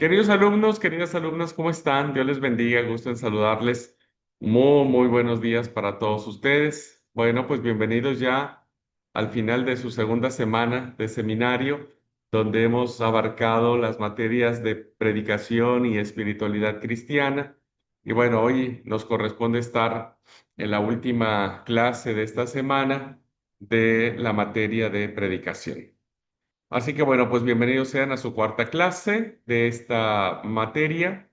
Queridos alumnos, queridas alumnas, ¿cómo están? Dios les bendiga, gusto en saludarles. Muy buenos días para todos ustedes. Bueno, pues bienvenidos ya al final de su segunda semana de seminario, donde hemos abarcado las materias de predicación y espiritualidad cristiana. Y bueno, hoy nos corresponde estar en la última clase de esta semana de la materia de predicación. Así que bueno, pues bienvenidos sean a su cuarta clase de esta materia.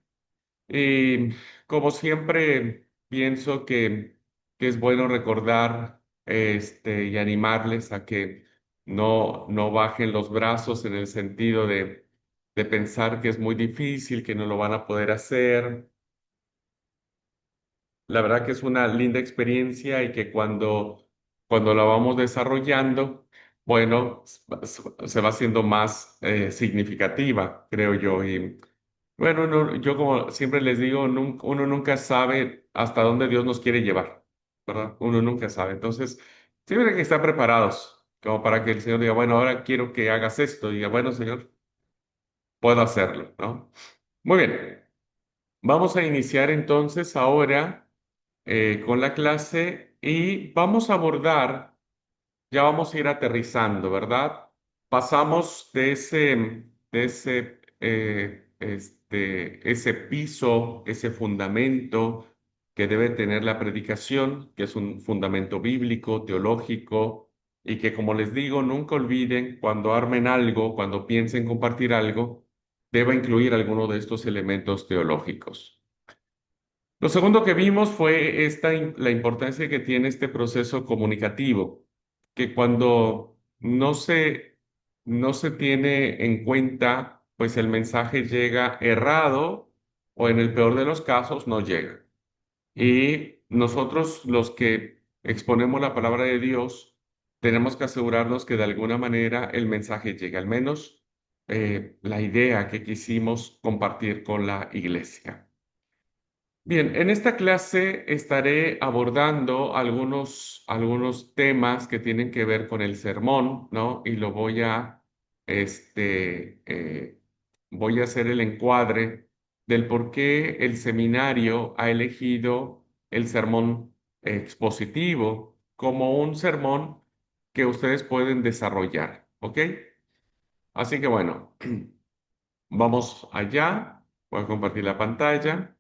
Y como siempre, pienso que es bueno recordar y animarles a que no bajen los brazos en el sentido de pensar que es muy difícil, que no lo van a poder hacer. La verdad que es una linda experiencia y que cuando la vamos desarrollando, bueno, se va haciendo más significativa, creo yo. Y bueno, yo como siempre les digo, uno nunca sabe hasta dónde Dios nos quiere llevar, ¿verdad? Uno nunca sabe. Entonces, siempre hay que estar preparados, como para que el Señor diga, bueno, ahora quiero que hagas esto. Y diga, bueno, Señor, puedo hacerlo, ¿no? Muy bien. Vamos a iniciar entonces ahora con la clase y vamos a abordar, ya vamos a ir aterrizando, ¿verdad? Pasamos ese piso, ese fundamento que debe tener la predicación, que es un fundamento bíblico, teológico, y que como les digo, nunca olviden cuando armen algo, cuando piensen compartir algo, deba incluir alguno de estos elementos teológicos. Lo segundo que vimos fue la importancia que tiene este proceso comunicativo, que cuando no se tiene en cuenta, pues el mensaje llega errado o en el peor de los casos no llega. Y nosotros los que exponemos la palabra de Dios, tenemos que asegurarnos que de alguna manera el mensaje llegue, al menos la idea que quisimos compartir con la iglesia. Bien, en esta clase estaré abordando algunos temas que tienen que ver con el sermón, ¿no? Y este, eh, voy a hacer el encuadre del por qué el seminario ha elegido el sermón expositivo como un sermón que ustedes pueden desarrollar, ¿ok? Así que bueno, vamos allá. Voy a compartir la pantalla.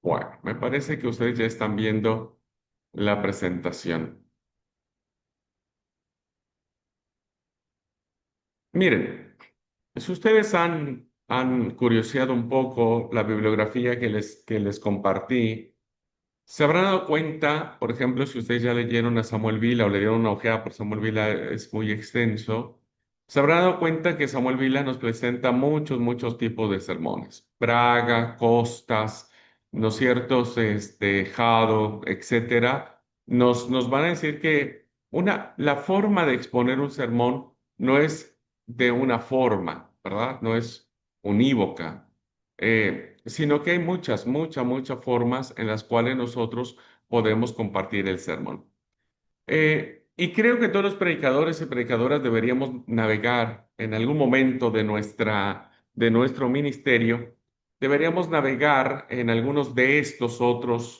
Bueno, me parece que ustedes ya están viendo la presentación. Miren, si ustedes han curioseado un poco la bibliografía que les compartí, se habrán dado cuenta, por ejemplo, si ustedes ya leyeron a Samuel Vila o le dieron una ojeada, por Samuel Vila es muy extenso, se habrán dado cuenta que Samuel Vila nos presenta muchos tipos de sermones. Braga, Costas, ¿no es cierto? Jado, etcétera. Nos van a decir que la forma de exponer un sermón no es de una forma, ¿verdad? No es unívoca, sino que hay muchas formas en las cuales nosotros podemos compartir el sermón. Y creo que todos los predicadores y predicadoras deberíamos navegar en algún momento de nuestro ministerio, deberíamos navegar en algunos de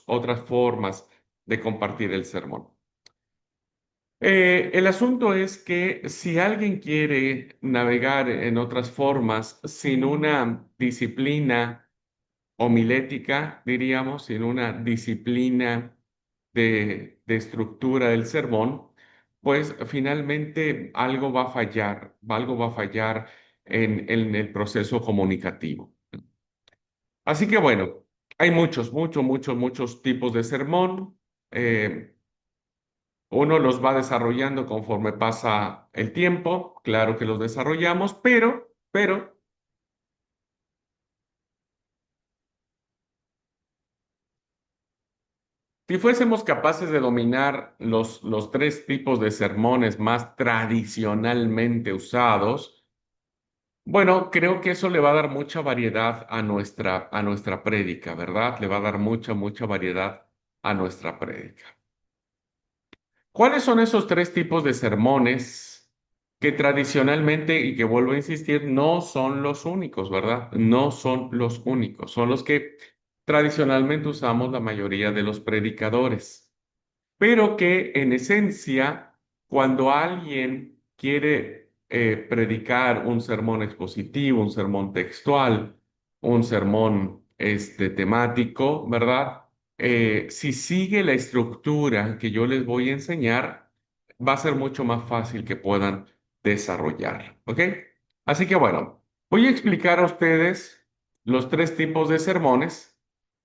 otras formas de compartir el sermón. El asunto es que si alguien quiere navegar en otras formas sin una disciplina homilética, diríamos, sin una disciplina de estructura del sermón, pues finalmente algo va a fallar en el proceso comunicativo. Así que bueno, hay muchos tipos de sermón. Eh, Uno los va desarrollando conforme pasa el tiempo, claro que los desarrollamos, pero si fuésemos capaces de dominar los tres tipos de sermones más tradicionalmente usados, bueno, creo que eso le va a dar mucha variedad a nuestra prédica, ¿verdad? Le va a dar mucha variedad a nuestra prédica. ¿Cuáles son esos tres tipos de sermones que tradicionalmente, y que vuelvo a insistir, no son los únicos, ¿verdad? No son los únicos, son los que tradicionalmente usamos la mayoría de los predicadores, pero que en esencia, cuando alguien quiere predicar un sermón expositivo, un sermón textual, un sermón temático, ¿verdad? Si sigue la estructura que yo les voy a enseñar, va a ser mucho más fácil que puedan desarrollar, ¿ok? Así que bueno, voy a explicar a ustedes los tres tipos de sermones.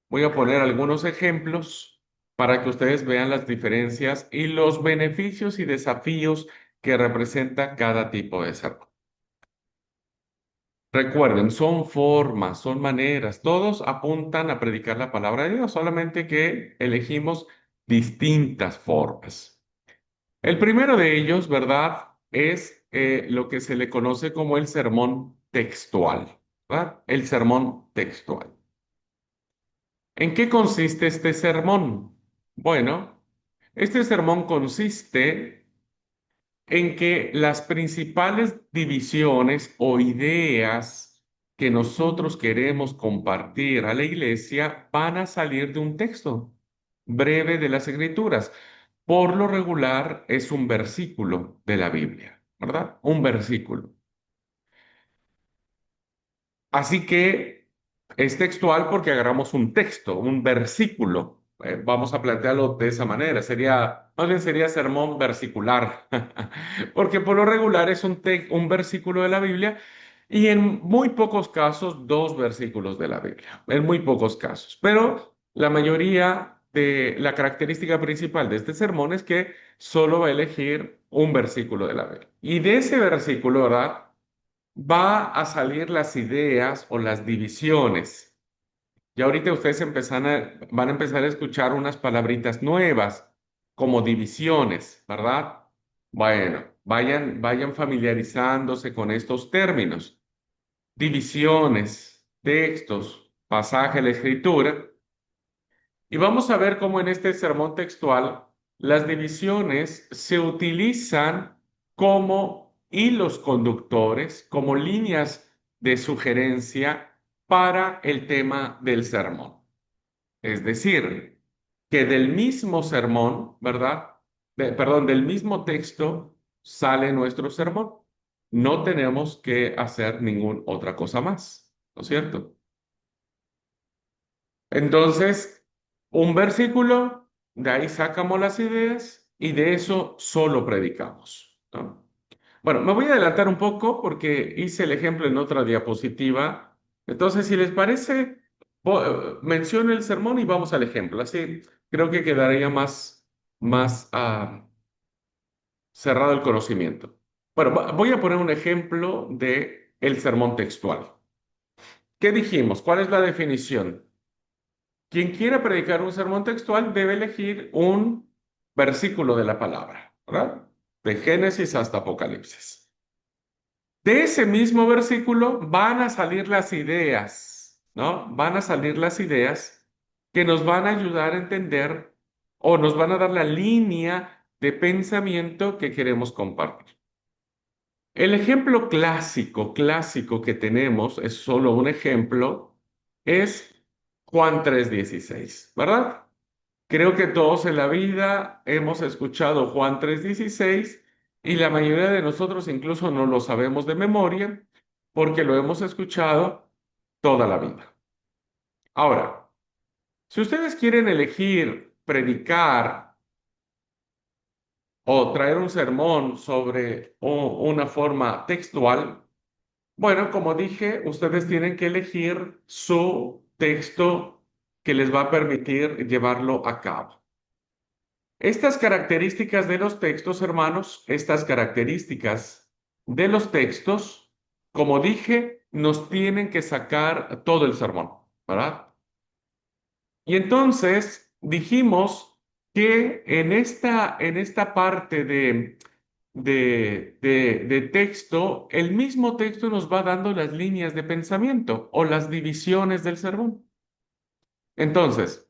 Voy a poner algunos ejemplos para que ustedes vean las diferencias y los beneficios y desafíos que representa cada tipo de sermón. Recuerden, son formas, son maneras, todos apuntan a predicar la palabra de Dios, solamente que elegimos distintas formas. El primero de ellos, ¿verdad? Es lo que se le conoce como el sermón textual, ¿verdad? El sermón textual. ¿En qué consiste este sermón? Bueno, este sermón consiste en que las principales divisiones o ideas que nosotros queremos compartir a la iglesia van a salir de un texto breve de las Escrituras. Por lo regular es un versículo de la Biblia, ¿verdad? Un versículo. Así que es textual porque agarramos un texto, un versículo. Vamos a plantearlo de esa manera. Más bien sería sermón versicular, porque por lo regular es un versículo de la Biblia y en muy pocos casos dos versículos de la Biblia, en muy pocos casos. Pero la mayoría de la característica principal de este sermón es que solo va a elegir un versículo de la Biblia. Y de ese versículo, ¿verdad? Va a salir las ideas o las divisiones. Y ahorita ustedes van a empezar a escuchar unas palabritas nuevas, como divisiones, ¿verdad? Bueno, vayan familiarizándose con estos términos. Divisiones, textos, pasaje de la escritura. Y vamos a ver cómo en este sermón textual las divisiones se utilizan como hilos conductores, como líneas de sugerencia para el tema del sermón. Es decir, que del mismo sermón, ¿verdad? Perdón, del mismo texto sale nuestro sermón. No tenemos que hacer ninguna otra cosa más, ¿no es cierto? Entonces, un versículo, de ahí sacamos las ideas y de eso solo predicamos, ¿no? Bueno, me voy a adelantar un poco porque hice el ejemplo en otra diapositiva. Entonces, si les parece, menciono el sermón y vamos al ejemplo. Así creo que quedaría más cerrado el conocimiento. Bueno, voy a poner un ejemplo de el sermón textual. ¿Qué dijimos? ¿Cuál es la definición? Quien quiera predicar un sermón textual debe elegir un versículo de la palabra, ¿verdad? De Génesis hasta Apocalipsis. De ese mismo versículo van a salir las ideas, ¿no? Van a salir las ideas que nos van a ayudar a entender o nos van a dar la línea de pensamiento que queremos compartir. El ejemplo clásico que tenemos, es solo un ejemplo, es Juan 3:16, ¿verdad? Creo que todos en la vida hemos escuchado Juan 3:16 y la mayoría de nosotros incluso no lo sabemos de memoria porque lo hemos escuchado toda la vida. Ahora, si ustedes quieren elegir predicar o traer un sermón sobre una forma textual, bueno, como dije, ustedes tienen que elegir su texto que les va a permitir llevarlo a cabo. Estas características de los textos, hermanos, estas características de los textos, como dije, nos tienen que sacar todo el sermón, ¿verdad? Y entonces dijimos que en esta parte de texto, el mismo texto nos va dando las líneas de pensamiento o las divisiones del sermón. Entonces,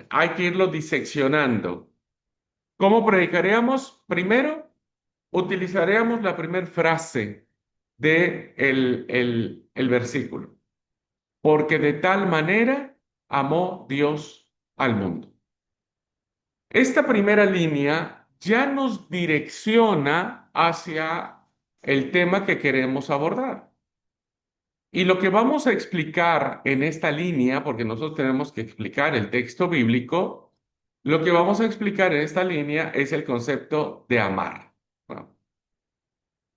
hay que irlo diseccionando. ¿Cómo predicaríamos? Primero, utilizaríamos la primera frase de el versículo. Porque de tal manera amó Dios al mundo. Esta primera línea ya nos direcciona hacia el tema que queremos abordar. Y lo que vamos a explicar en esta línea, porque nosotros tenemos que explicar el texto bíblico, lo que vamos a explicar en esta línea es el concepto de amar. ¿No?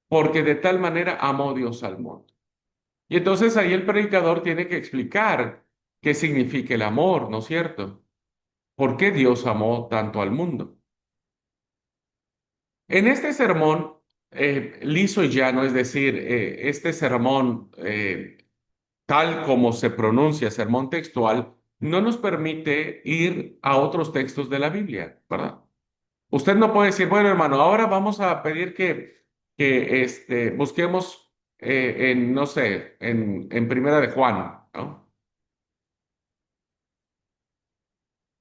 Porque de tal manera amó Dios al mundo. Y entonces ahí el predicador tiene que explicar qué significa el amor, ¿no es cierto? ¿Por qué Dios amó tanto al mundo? En este sermón, liso y llano, es decir, este sermón, tal como se pronuncia, sermón textual, no nos permite ir a otros textos de la Biblia, ¿verdad? Usted no puede decir, bueno, hermano, ahora vamos a pedir que busquemos no sé, en Primera de Juan, ¿no?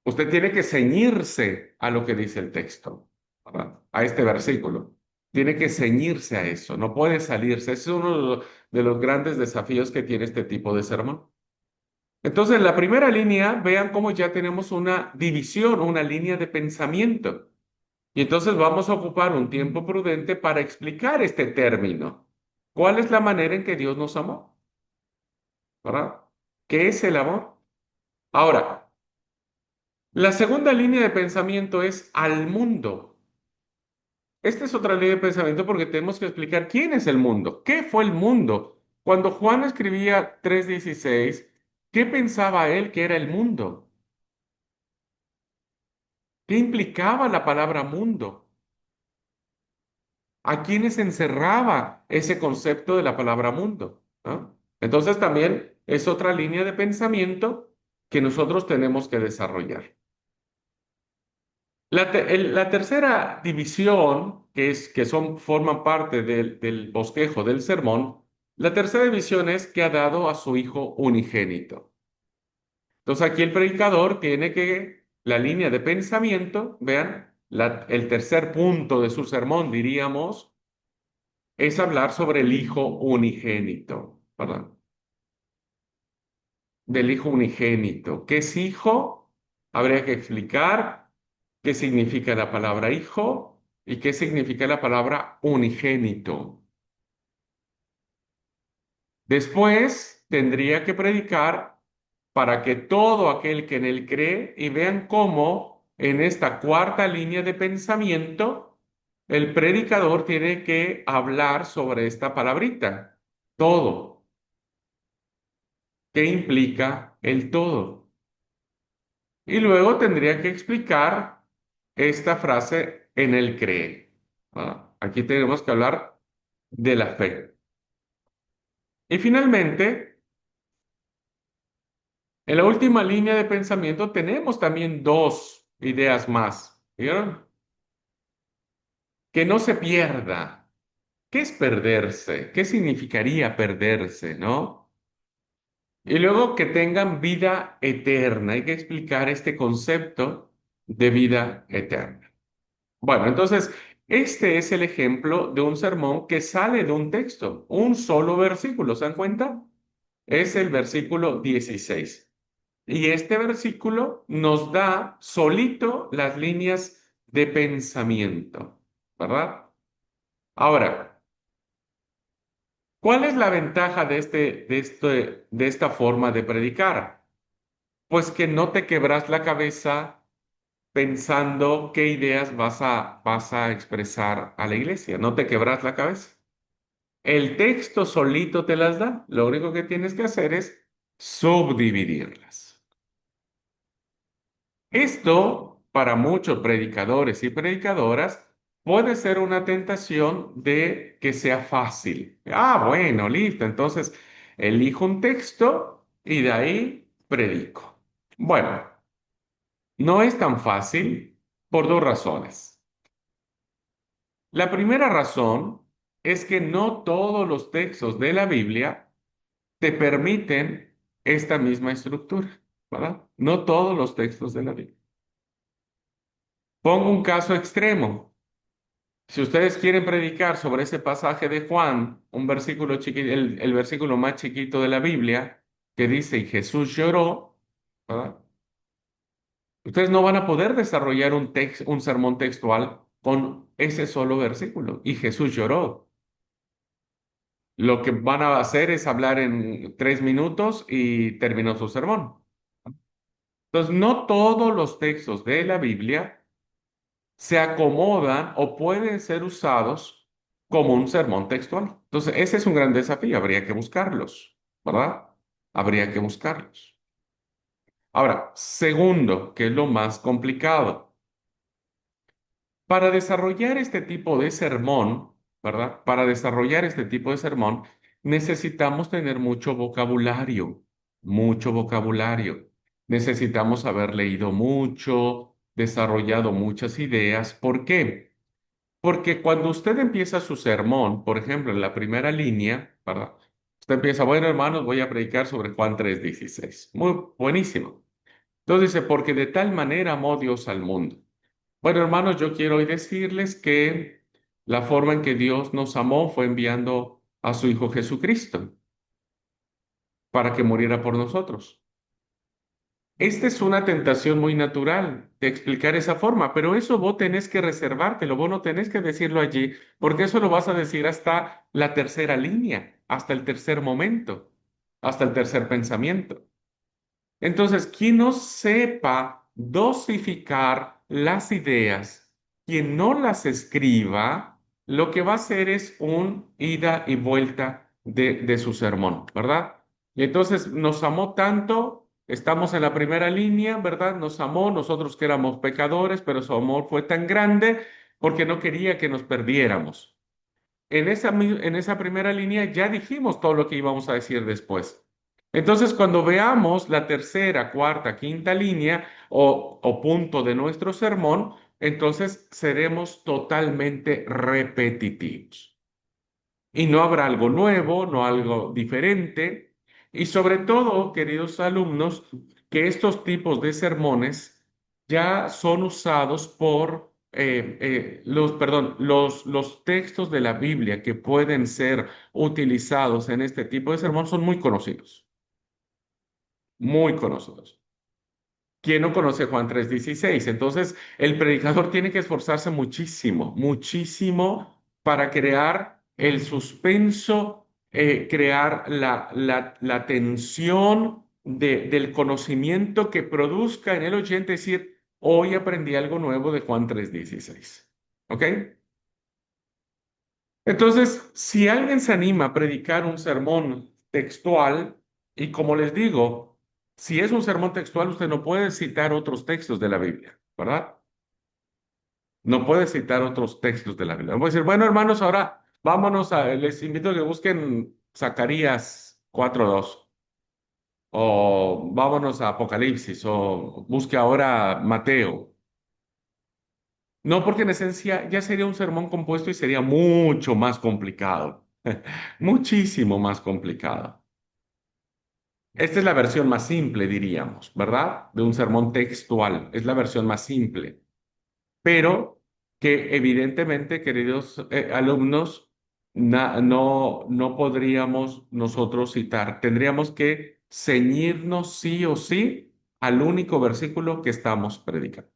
Usted tiene que ceñirse a lo que dice el texto, ¿verdad? A este versículo. Tiene que ceñirse a eso, no puede salirse. Ese es uno de los grandes desafíos que tiene este tipo de sermón. Entonces, en la primera línea, vean cómo ya tenemos una división, una línea de pensamiento. Y entonces vamos a ocupar un tiempo prudente para explicar este término. ¿Cuál es la manera en que Dios nos amó? ¿Verdad? ¿Qué es el amor? Ahora, la segunda línea de pensamiento es al mundo. Esta es otra línea de pensamiento porque tenemos que explicar quién es el mundo, qué fue el mundo. Cuando Juan escribía 3:16, ¿qué pensaba él que era el mundo? ¿Qué implicaba la palabra mundo? ¿A quiénes encerraba ese concepto de la palabra mundo? ¿No? Entonces también es otra línea de pensamiento que nosotros tenemos que desarrollar. La tercera división, forman parte del bosquejo del sermón, la tercera división es que ha dado a su Hijo unigénito. Entonces aquí el predicador tiene la línea de pensamiento, vean, el tercer punto de su sermón, diríamos, es hablar sobre el Hijo unigénito, ¿verdad? Del Hijo unigénito. ¿Qué es hijo? Habría que explicar qué significa la palabra hijo y qué significa la palabra unigénito. Después tendría que predicar para que todo aquel que en él cree y vean cómo en esta cuarta línea de pensamiento el predicador tiene que hablar sobre esta palabrita, todo. ¿Qué implica el todo? Y luego tendría que explicar esta frase en el cree. Ah, aquí tenemos que hablar de la fe. Y finalmente, en la última línea de pensamiento tenemos también dos ideas más. ¿Vieron? Que no se pierda. ¿Qué es perderse? ¿Qué significaría perderse, no? Y luego que tengan vida eterna. Hay que explicar este concepto de vida eterna. Bueno, entonces, este es el ejemplo de un sermón que sale de un texto, un solo versículo, ¿se dan cuenta? Es el versículo 16. Y este versículo nos da solito las líneas de pensamiento, ¿verdad? Ahora, ¿cuál es la ventaja de esta forma de predicar? Pues que no te quebras la cabeza pensando qué ideas vas a expresar a la iglesia. No te quebras la cabeza. El texto solito te las da. Lo único que tienes que hacer es subdividirlas. Esto, para muchos predicadores y predicadoras, puede ser una tentación de que sea fácil. Ah, bueno, listo. Entonces, elijo un texto y de ahí predico. Bueno, no es tan fácil por dos razones. La primera razón es que no todos los textos de la Biblia te permiten esta misma estructura. ¿verdad? No todos los textos de la Biblia. Pongo un caso extremo. Si ustedes quieren predicar sobre ese pasaje de Juan, un versículo chiquito, el versículo más chiquito de la Biblia, que dice, y Jesús lloró, ¿verdad? Ustedes no van a poder desarrollar un sermón textual con ese solo versículo. Y Jesús lloró. Lo que van a hacer es hablar en 3 minutos y terminó su sermón. Entonces, no todos los textos de la Biblia se acomodan o pueden ser usados como un sermón textual. Entonces, ese es un gran desafío, habría que buscarlos, ¿verdad? Habría que buscarlos. Ahora, segundo, que es lo más complicado. Para desarrollar este tipo de sermón, ¿verdad? Para desarrollar este tipo de sermón, necesitamos tener mucho vocabulario, mucho vocabulario. Necesitamos haber leído mucho, desarrollado muchas ideas. ¿Por qué? Porque cuando usted empieza su sermón, por ejemplo, en la primera línea, ¿verdad? Usted empieza, bueno, hermanos, voy a predicar sobre Juan 3:16. Muy buenísimo. Entonces dice, porque de tal manera amó Dios al mundo. Bueno, hermanos, yo quiero hoy decirles que la forma en que Dios nos amó fue enviando a su Hijo Jesucristo para que muriera por nosotros. Esta es una tentación muy natural de explicar esa forma, pero eso vos tenés que reservártelo, vos no tenés que decirlo allí, porque eso lo vas a decir hasta la tercera línea, hasta el tercer momento, hasta el tercer pensamiento. Entonces, quien no sepa dosificar las ideas, quien no las escriba, lo que va a hacer es un ida y vuelta de su sermón, ¿verdad? Y entonces nos amó tanto, estamos en la primera línea, ¿verdad? Nos amó, nosotros que éramos pecadores, pero su amor fue tan grande porque no quería que nos perdiéramos. En esa primera línea ya dijimos todo lo que íbamos a decir después. Entonces, cuando veamos la tercera, cuarta, quinta línea o punto de nuestro sermón, entonces seremos totalmente repetitivos. Y no habrá algo nuevo, no algo diferente. Y sobre todo, queridos alumnos, que estos tipos de sermones ya son usados por los textos de la Biblia que pueden ser utilizados en este tipo de sermón son muy conocidos, muy conocidos. ¿Quién no conoce Juan 3:16? Entonces, el predicador tiene que esforzarse muchísimo, muchísimo para crear el suspenso, crear la tensión del conocimiento que produzca en el oyente, decir, hoy aprendí algo nuevo de Juan 3:16. ¿Ok? Entonces, si alguien se anima a predicar un sermón textual, y como les digo, si es un sermón textual, usted no puede citar otros textos de la Biblia, ¿verdad? No puede citar otros textos de la Biblia. No puede decir, bueno, hermanos, ahora les invito a que busquen Zacarías 4:2, o vámonos a Apocalipsis, o busque ahora Mateo. No, porque en esencia ya sería un sermón compuesto y sería mucho más complicado, muchísimo más complicado. Esta es la versión más simple, diríamos, ¿verdad? De un sermón textual. Es la versión más simple, pero que evidentemente, queridos alumnos, no podríamos nosotros citar. Tendríamos que ceñirnos sí o sí al único versículo que estamos predicando.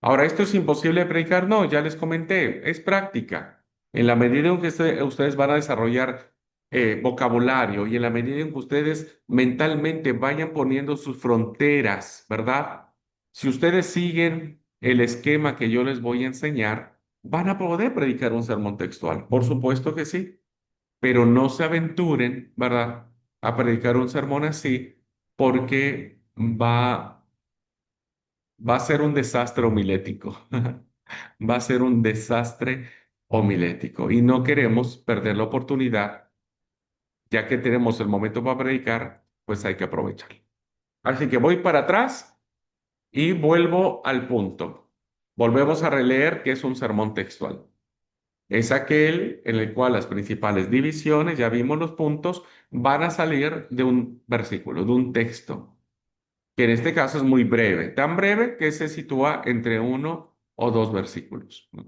Ahora, ¿esto es imposible de predicar? No, ya les comenté, es práctica. En la medida en que ustedes van a desarrollar vocabulario y en la medida en que ustedes mentalmente vayan poniendo sus fronteras, ¿verdad? Si ustedes siguen el esquema que yo les voy a enseñar, van a poder predicar un sermón textual. Por supuesto que sí, pero no se aventuren, ¿verdad? A predicar un sermón así porque va a ser un desastre homilético. Va a ser un desastre homilético y no queremos perder la oportunidad, ya que tenemos el momento para predicar, pues hay que aprovecharlo. Así que voy para atrás y vuelvo al punto. Volvemos a releer que es un sermón textual. Es aquel en el cual las principales divisiones, ya vimos los puntos, van a salir de un versículo, de un texto. que en este caso es muy breve, tan breve que se sitúa entre uno o dos versículos, ¿no?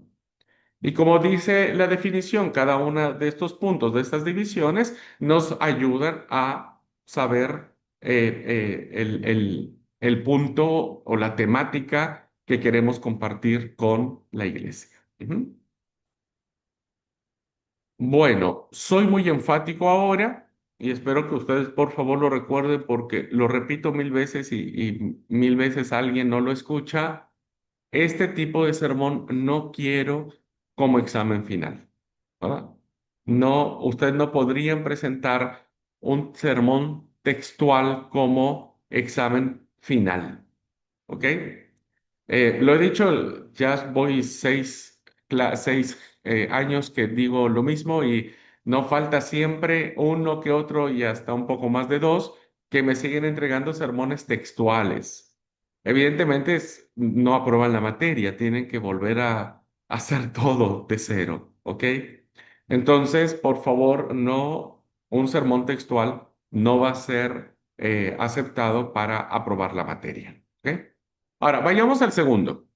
Y como dice la definición, cada uno de estos puntos, de estas divisiones, nos ayudan a saber el punto o la temática que queremos compartir con la iglesia. Ujú. Bueno, soy muy enfático ahora y espero que ustedes por favor lo recuerden porque lo repito mil veces y mil veces alguien no lo escucha. Este tipo de sermón no quiero como examen final, ¿verdad? No, ustedes no podrían presentar un sermón textual como examen final, ¿ok? Lo he dicho, ya voy seis años que digo lo mismo y no falta siempre uno que otro y hasta un poco más de dos que me siguen entregando sermones textuales. Evidentemente no aprueban la materia, tienen que volver a hacer todo de cero, ¿ok? Entonces, por favor, no, un sermón textual no va a ser aceptado para aprobar la materia, ¿ok? Ahora, vayamos al segundo,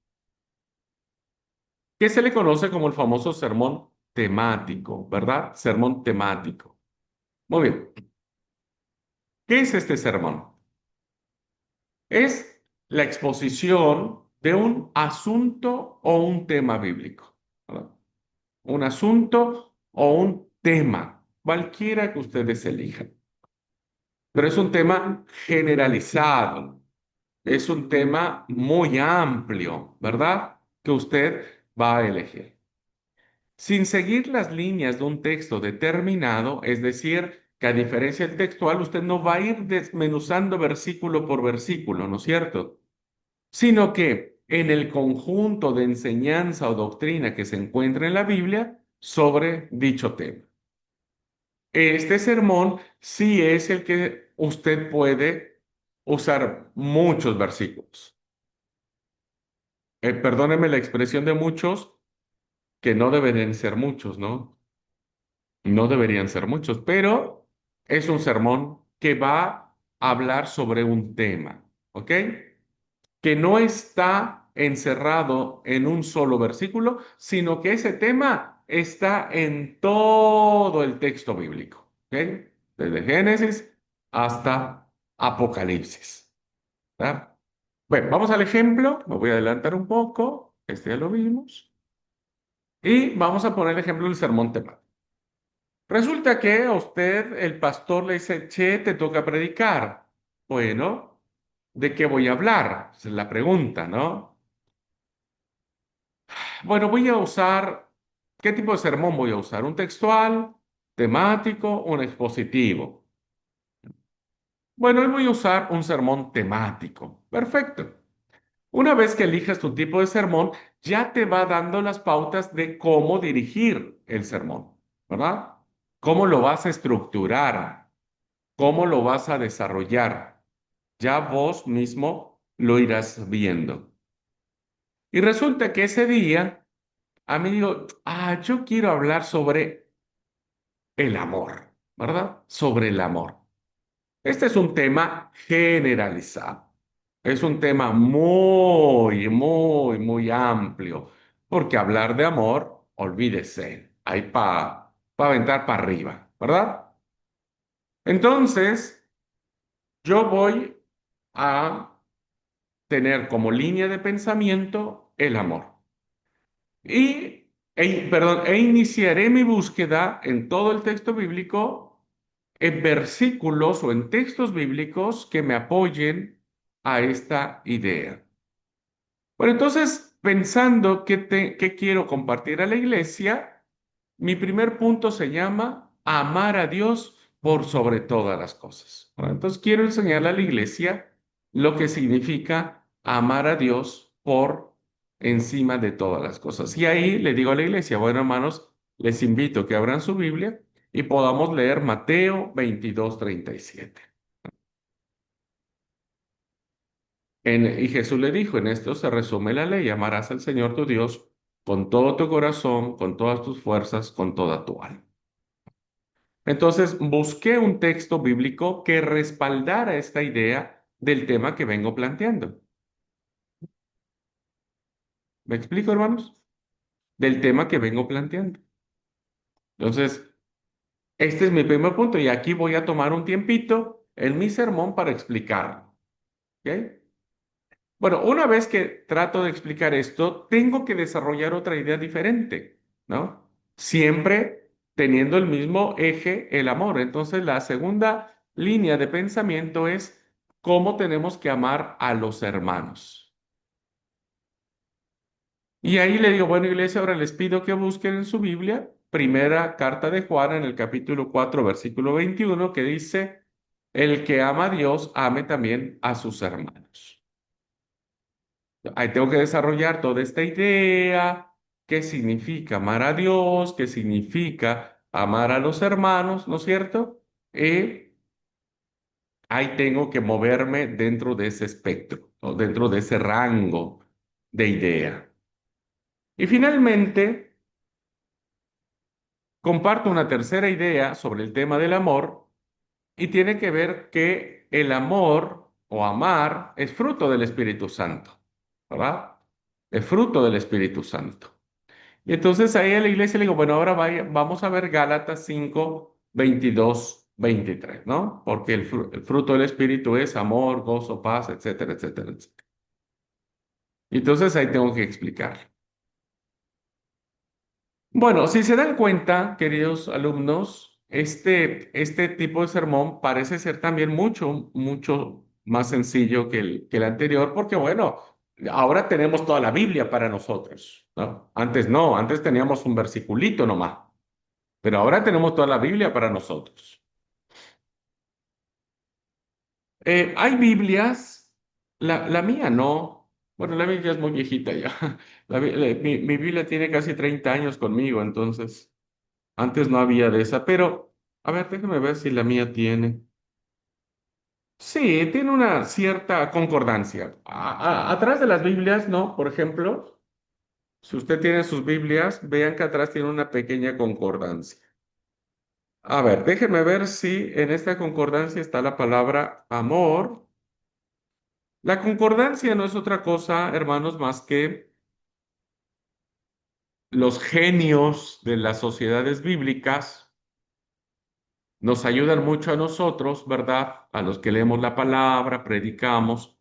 que se le conoce como el famoso sermón temático, ¿verdad? Sermón temático. Muy bien. ¿Qué es este sermón? Es la exposición de un asunto o un tema bíblico, ¿verdad? Un asunto o un tema, cualquiera que ustedes elijan. Pero es un tema generalizado, es un tema muy amplio, ¿verdad? Que usted va a elegir. Sin seguir las líneas de un texto determinado, es decir, que a diferencia del textual, usted no va a ir desmenuzando versículo por versículo, ¿no es cierto? Sino que en el conjunto de enseñanza o doctrina que se encuentra en la Biblia sobre dicho tema. Este sermón sí es el que usted puede usar muchos versículos. Perdóneme la expresión de muchos, que no deberían ser muchos, ¿no? No deberían ser muchos, pero es un sermón que va a hablar sobre un tema, ¿ok? Que no está encerrado en un solo versículo, sino que ese tema está en todo el texto bíblico, ¿ok? Desde Génesis hasta Apocalipsis, ¿verdad? Bueno, vamos al ejemplo, me voy a adelantar un poco, este ya lo vimos, y vamos a poner el ejemplo del sermón temático. Resulta que a usted el pastor le dice, che, te toca predicar. Bueno, ¿de qué voy a hablar? Esa es la pregunta, ¿no? Bueno, voy a usar, ¿qué tipo de sermón voy a usar? ¿Un textual, temático, un expositivo? Bueno, hoy voy a usar un sermón temático. Perfecto. Una vez que elijas tu tipo de sermón, ya te va dando las pautas de cómo dirigir el sermón, ¿verdad? ¿Cómo lo vas a estructurar? ¿Cómo lo vas a desarrollar? Ya vos mismo lo irás viendo. Y resulta que ese día, a mí digo, yo quiero hablar sobre el amor, ¿verdad? Sobre el amor. Este es un tema generalizado. Es un tema muy, muy, muy amplio, porque hablar de amor, olvídese, hay para aventar para arriba, ¿verdad? Entonces, yo voy a tener como línea de pensamiento el amor. E iniciaré mi búsqueda en todo el texto bíblico en versículos o en textos bíblicos que me apoyen a esta idea. Bueno, entonces, pensando qué quiero compartir a la iglesia, mi primer punto se llama amar a Dios por sobre todas las cosas. Bueno, entonces, quiero enseñarle a la iglesia lo que significa amar a Dios por encima de todas las cosas. Y ahí le digo a la iglesia, bueno, hermanos, les invito a que abran su Biblia y podamos leer Mateo 22:37. Y Jesús le dijo, en esto se resume la ley, amarás al Señor tu Dios con todo tu corazón, con todas tus fuerzas, con toda tu alma. Entonces busqué un texto bíblico que respaldara esta idea del tema que vengo planteando. ¿Me explico, hermanos? Del tema que vengo planteando. Entonces, este es mi primer punto y aquí voy a tomar un tiempito en mi sermón para explicarlo. ¿Ok? Bueno, una vez que trato de explicar esto, tengo que desarrollar otra idea diferente, ¿no? Siempre teniendo el mismo eje, el amor. Entonces, la segunda línea de pensamiento es cómo tenemos que amar a los hermanos. Y ahí le digo, bueno, iglesia, ahora les pido que busquen en su Biblia, primera carta de Juan en el capítulo 4, versículo 21, que dice, el que ama a Dios, ame también a sus hermanos. Ahí tengo que desarrollar toda esta idea, qué significa amar a Dios, qué significa amar a los hermanos, ¿no es cierto? Y ahí tengo que moverme dentro de ese espectro, o dentro de ese rango de idea. Y finalmente, comparto una tercera idea sobre el tema del amor y tiene que ver que el amor o amar es fruto del Espíritu Santo, ¿verdad? Es fruto del Espíritu Santo. Y entonces ahí a la iglesia le digo, bueno, ahora vamos a ver Gálatas 5, 22, 23, ¿no? Porque el fruto del Espíritu es amor, gozo, paz, etcétera, etcétera, etcétera. Y entonces ahí tengo que explicar. Bueno, si se dan cuenta, queridos alumnos, este tipo de sermón parece ser también mucho más sencillo que el anterior, porque bueno, ahora tenemos toda la Biblia para nosotros, ¿no? Antes no, antes teníamos un versiculito nomás. Pero ahora tenemos toda la Biblia para nosotros. Hay Biblias, la mía no. Bueno, la Biblia es muy viejita ya. Mi Biblia tiene casi 30 años conmigo, entonces antes no había de esa. Pero, a ver, déjame ver si la mía tiene. Sí, tiene una cierta concordancia. Atrás de las Biblias, ¿no? Por ejemplo, si usted tiene sus Biblias, vean que atrás tiene una pequeña concordancia. A ver, déjenme ver si en esta concordancia está la palabra amor. La concordancia no es otra cosa, hermanos, más que los genios de las sociedades bíblicas nos ayudan mucho a nosotros, ¿verdad? A los que leemos la palabra, predicamos,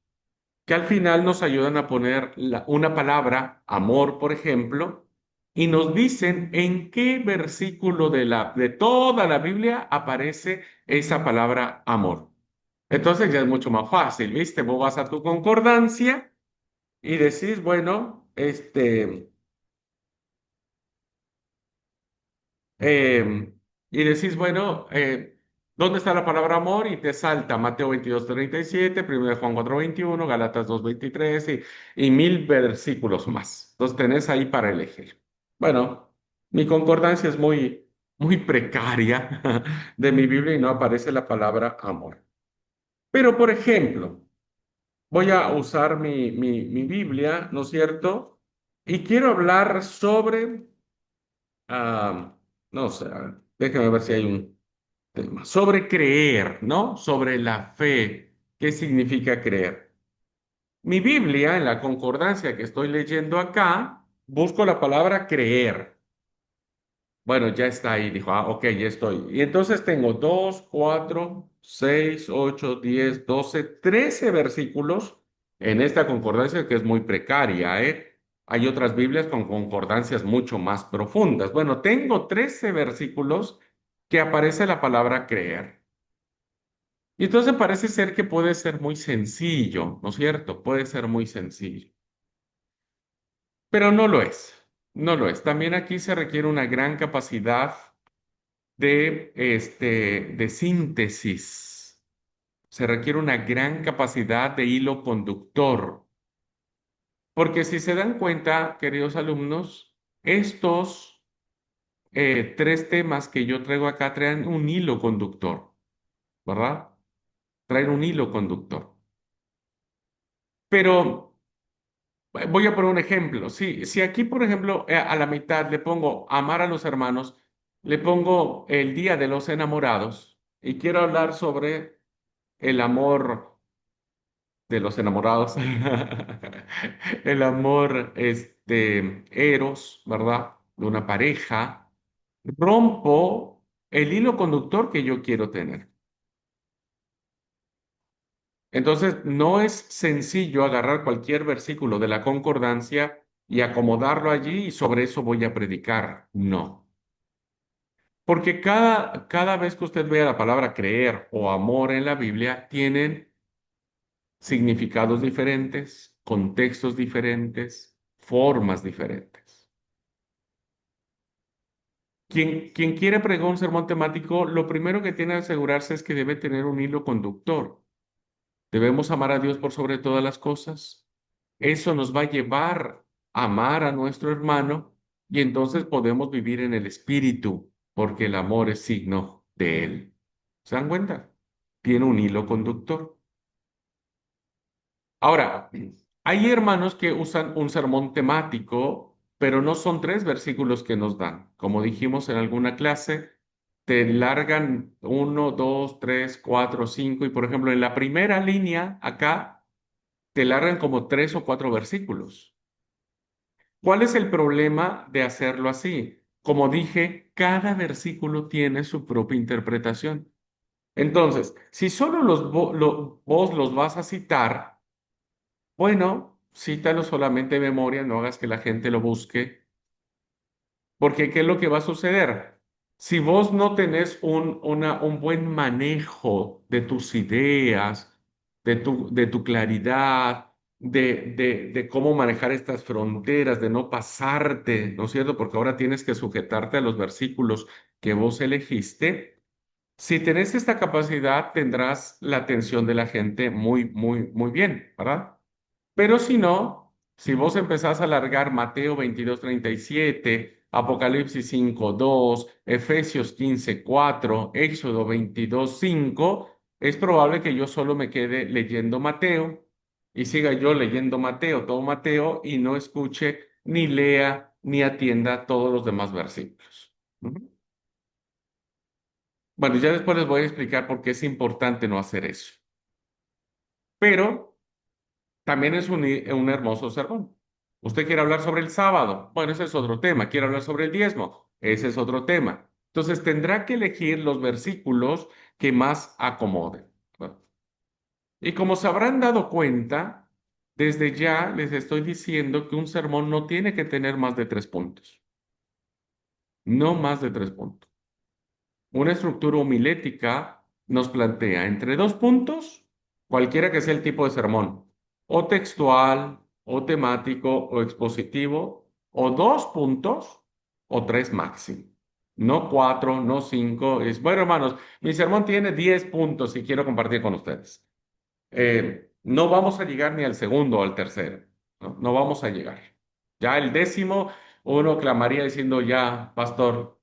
que al final nos ayudan a poner una palabra, amor, por ejemplo, y nos dicen en qué versículo de toda la Biblia aparece esa palabra amor. Entonces ya es mucho más fácil, ¿viste? Vos vas a tu concordancia y decís, bueno, y decís, bueno, ¿dónde está la palabra amor? Y te salta Mateo 22:37, 1 Juan 4:21, Galatas 2:23 y mil versículos más. Entonces tenés ahí para elegir. Bueno, mi concordancia es muy precaria de mi Biblia y no aparece la palabra amor. Pero, por ejemplo, voy a usar mi Biblia, ¿no es cierto? Y quiero hablar sobre, ah, no sé, a ver, déjame ver si hay un tema, sobre creer, ¿no? Sobre la fe. ¿Qué significa creer? Mi Biblia, en la concordancia que estoy leyendo acá, busco la palabra creer. Bueno, ya está ahí, dijo, ok, ya estoy. Y entonces tengo 2, 4, 6, 8, 10, 12, 13 versículos en esta concordancia que es muy precaria, ¿eh? Hay otras Biblias con concordancias mucho más profundas. Bueno, tengo 13 versículos que aparece la palabra creer. Y entonces parece ser que puede ser muy sencillo, ¿no es cierto? Puede ser muy sencillo, pero no lo es. No lo es. También aquí se requiere una gran capacidad de síntesis. Se requiere una gran capacidad de hilo conductor, porque si se dan cuenta, queridos alumnos, estos tres temas que yo traigo acá traen un hilo conductor, ¿verdad? Traen un hilo conductor. Pero voy a poner un ejemplo. Si aquí, por ejemplo, a la mitad le pongo amar a los hermanos, le pongo el Día de los Enamorados y quiero hablar sobre el amor de los enamorados, el amor, eros, ¿verdad? De una pareja, rompo el hilo conductor que yo quiero tener. Entonces, no es sencillo agarrar cualquier versículo de la concordancia y acomodarlo allí y sobre eso voy a predicar. No. Porque cada vez que usted vea la palabra creer o amor en la Biblia, tienen significados diferentes, contextos diferentes, formas diferentes. Quien quiere pregar un sermón temático, lo primero que tiene que asegurarse es que debe tener un hilo conductor. Debemos amar a Dios por sobre todas las cosas. Eso nos va a llevar a amar a nuestro hermano y entonces podemos vivir en el Espíritu, porque el amor es signo de Él. ¿Se dan cuenta? Tiene un hilo conductor. Ahora, hay hermanos que usan un sermón temático, pero no son tres versículos que nos dan. Como dijimos en alguna clase, te largan uno, dos, tres, cuatro, cinco, y por ejemplo, en la primera línea acá, te largan como tres o cuatro versículos. ¿Cuál es el problema de hacerlo así? Como dije, cada versículo tiene su propia interpretación. Entonces, si solo vos los vas a citar, bueno, cítalo solamente de memoria, no hagas que la gente lo busque, porque ¿qué es lo que va a suceder? Si vos no tenés un buen manejo de tus ideas, de tu claridad, de cómo manejar estas fronteras, de no pasarte, ¿no es cierto? Porque ahora tienes que sujetarte a los versículos que vos elegiste. Si tenés esta capacidad, tendrás la atención de la gente muy, muy, muy bien, ¿verdad? Pero si no, si vos empezás a alargar Mateo 22:37, Apocalipsis 5:2, Efesios 15:4, Éxodo 22:5, es probable que yo solo me quede leyendo Mateo y siga yo leyendo Mateo, todo Mateo, y no escuche ni lea ni atienda todos los demás versículos. Ujú. Bueno, ya después les voy a explicar por qué es importante no hacer eso. Pero también es un hermoso sermón. ¿Usted quiere hablar sobre el sábado? Bueno, ese es otro tema. ¿Quiere hablar sobre el diezmo? Ese es otro tema. Entonces tendrá que elegir los versículos que más acomoden. ¿No? Y como se habrán dado cuenta, desde ya les estoy diciendo que un sermón no tiene que tener más de 3 puntos. No más de 3 puntos. Una estructura homilética nos plantea entre 2 puntos, cualquiera que sea el tipo de sermón, o textual, o temático, o expositivo, o 2 puntos, o tres máximo. No cuatro, no cinco. Bueno, hermanos, mi sermón tiene 10 puntos y quiero compartir con ustedes. No vamos a llegar ni al segundo o al tercero, ¿no? No vamos a llegar. Ya el décimo, uno clamaría diciendo, ya, pastor,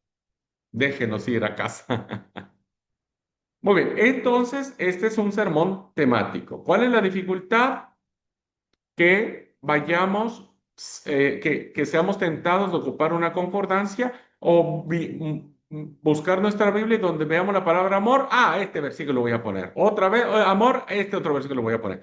déjenos ir a casa. Muy bien, entonces este es un sermón temático. ¿Cuál es la dificultad? Que vayamos, que seamos tentados de ocupar una concordancia o buscar nuestra Biblia y donde veamos la palabra amor, este versículo lo voy a poner. Otra vez, amor, este otro versículo lo voy a poner.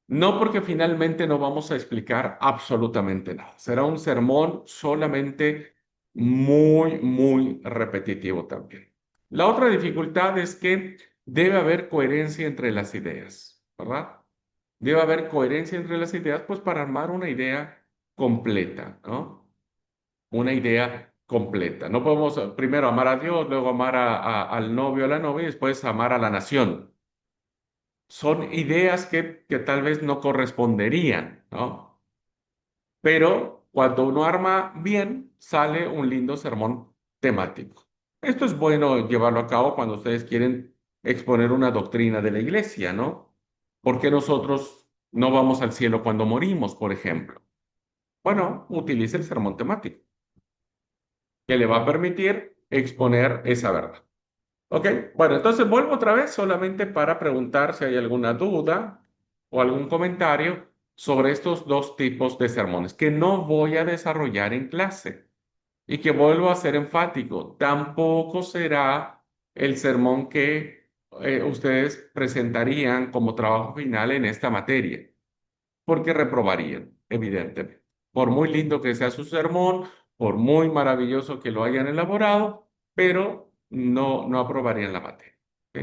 No, porque finalmente no vamos a explicar absolutamente nada. Será un sermón solamente muy, muy repetitivo también. La otra dificultad es que debe haber coherencia entre las ideas, ¿verdad? Debe haber coherencia entre las ideas, pues para armar una idea completa, ¿no? Una idea completa. No podemos primero amar a Dios, luego amar al novio, a la novia y después amar a la nación. Son ideas que tal vez no corresponderían, ¿no? Pero cuando uno arma bien, sale un lindo sermón temático. Esto es bueno llevarlo a cabo cuando ustedes quieren exponer una doctrina de la iglesia, ¿no? Porque nosotros no vamos al cielo cuando morimos, por ejemplo. Bueno, utilice el sermón temático, que le va a permitir exponer esa verdad. Ok, bueno, entonces vuelvo otra vez solamente para preguntar si hay alguna duda o algún comentario sobre estos dos tipos de sermones que no voy a desarrollar en clase y que vuelvo a ser enfático, tampoco será el sermón que ustedes presentarían como trabajo final en esta materia? Porque reprobarían, evidentemente. Por muy lindo que sea su sermón, por muy maravilloso que lo hayan elaborado, pero no aprobarían la materia. ¿Ok?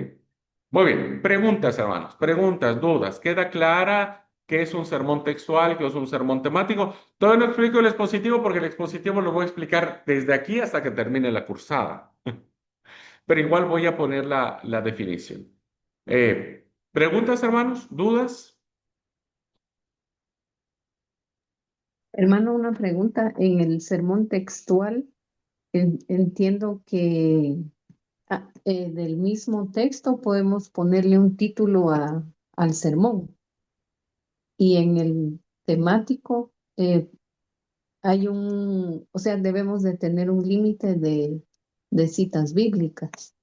Muy bien, preguntas, hermanos, preguntas, dudas. ¿Queda clara qué es un sermón textual, qué es un sermón temático? Todavía no explico el expositivo porque el expositivo lo voy a explicar desde aquí hasta que termine la cursada, pero igual voy a poner la definición. ¿Preguntas, hermanos? ¿Dudas? Hermano, una pregunta. En el sermón textual, entiendo que del mismo texto podemos ponerle un título al sermón. Y en el temático o sea, debemos de tener un límite de citas bíblicas.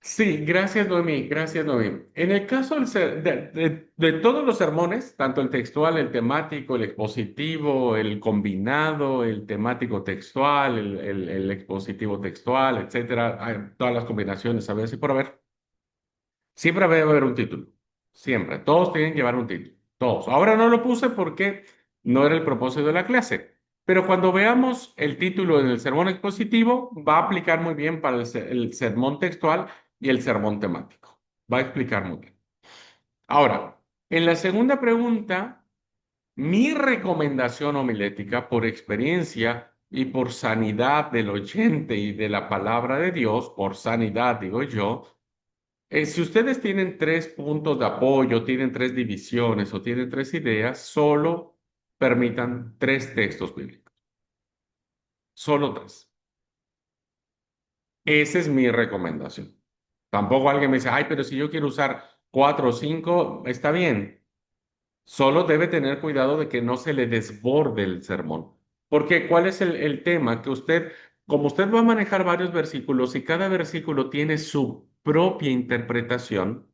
Sí, gracias Noemí, gracias Noemí. En el caso de todos los sermones, tanto el textual, el temático, el expositivo, el combinado, el temático textual, el expositivo textual, etcétera, hay todas las combinaciones, a ver si por haber, siempre debe haber un título, siempre, todos tienen que llevar un título, todos. Ahora no lo puse porque no era el propósito de la clase, pero cuando veamos el título en el sermón expositivo, va a aplicar muy bien para el sermón textual y el sermón temático. Va a explicar muy bien. Ahora, en la segunda pregunta, mi recomendación homilética por experiencia y por sanidad del oyente y de la palabra de Dios, por sanidad digo yo, si ustedes tienen tres puntos de apoyo, tienen tres divisiones o tienen tres ideas, solo permitan tres textos bíblicos. Solo tres. Esa es mi recomendación. Tampoco alguien me dice, ay, pero si yo quiero usar cuatro o cinco, está bien. Solo debe tener cuidado de que no se le desborde el sermón. Porque ¿cuál es el tema? Que usted, como usted va a manejar varios versículos y cada versículo tiene su propia interpretación,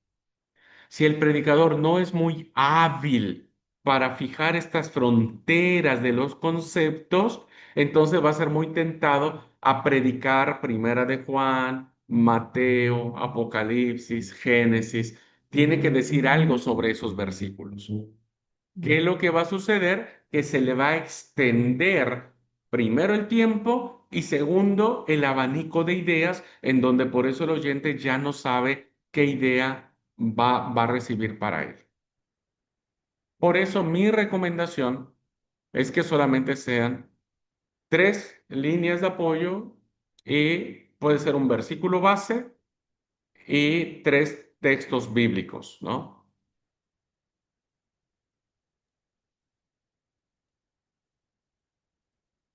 si el predicador no es muy hábil para fijar estas fronteras de los conceptos, entonces va a ser muy tentado a predicar Primera de Juan, Mateo, Apocalipsis, Génesis. Tiene que decir algo sobre esos versículos. ¿Qué es lo que va a suceder? Que se le va a extender primero el tiempo y segundo el abanico de ideas, en donde por eso el oyente ya no sabe qué idea va a recibir para él. Por eso mi recomendación es que solamente sean tres líneas de apoyo y puede ser un versículo base y tres textos bíblicos, ¿no?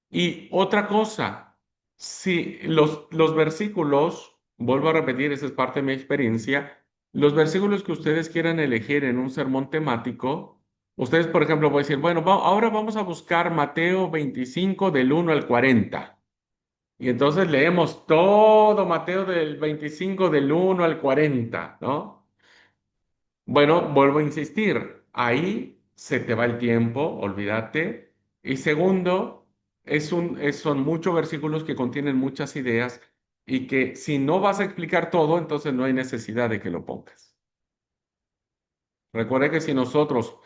Y otra cosa, si los versículos, vuelvo a repetir, esa es parte de mi experiencia, los versículos que ustedes quieran elegir en un sermón temático, ustedes, por ejemplo, voy a decir, bueno, ahora vamos a buscar Mateo 25 del 1 al 40. Y entonces leemos todo Mateo del 25 del 1 al 40, ¿no? Bueno, vuelvo a insistir, ahí se te va el tiempo, olvídate. Y segundo, son muchos versículos que contienen muchas ideas y que si no vas a explicar todo, entonces no hay necesidad de que lo pongas. Recuerda que si nosotros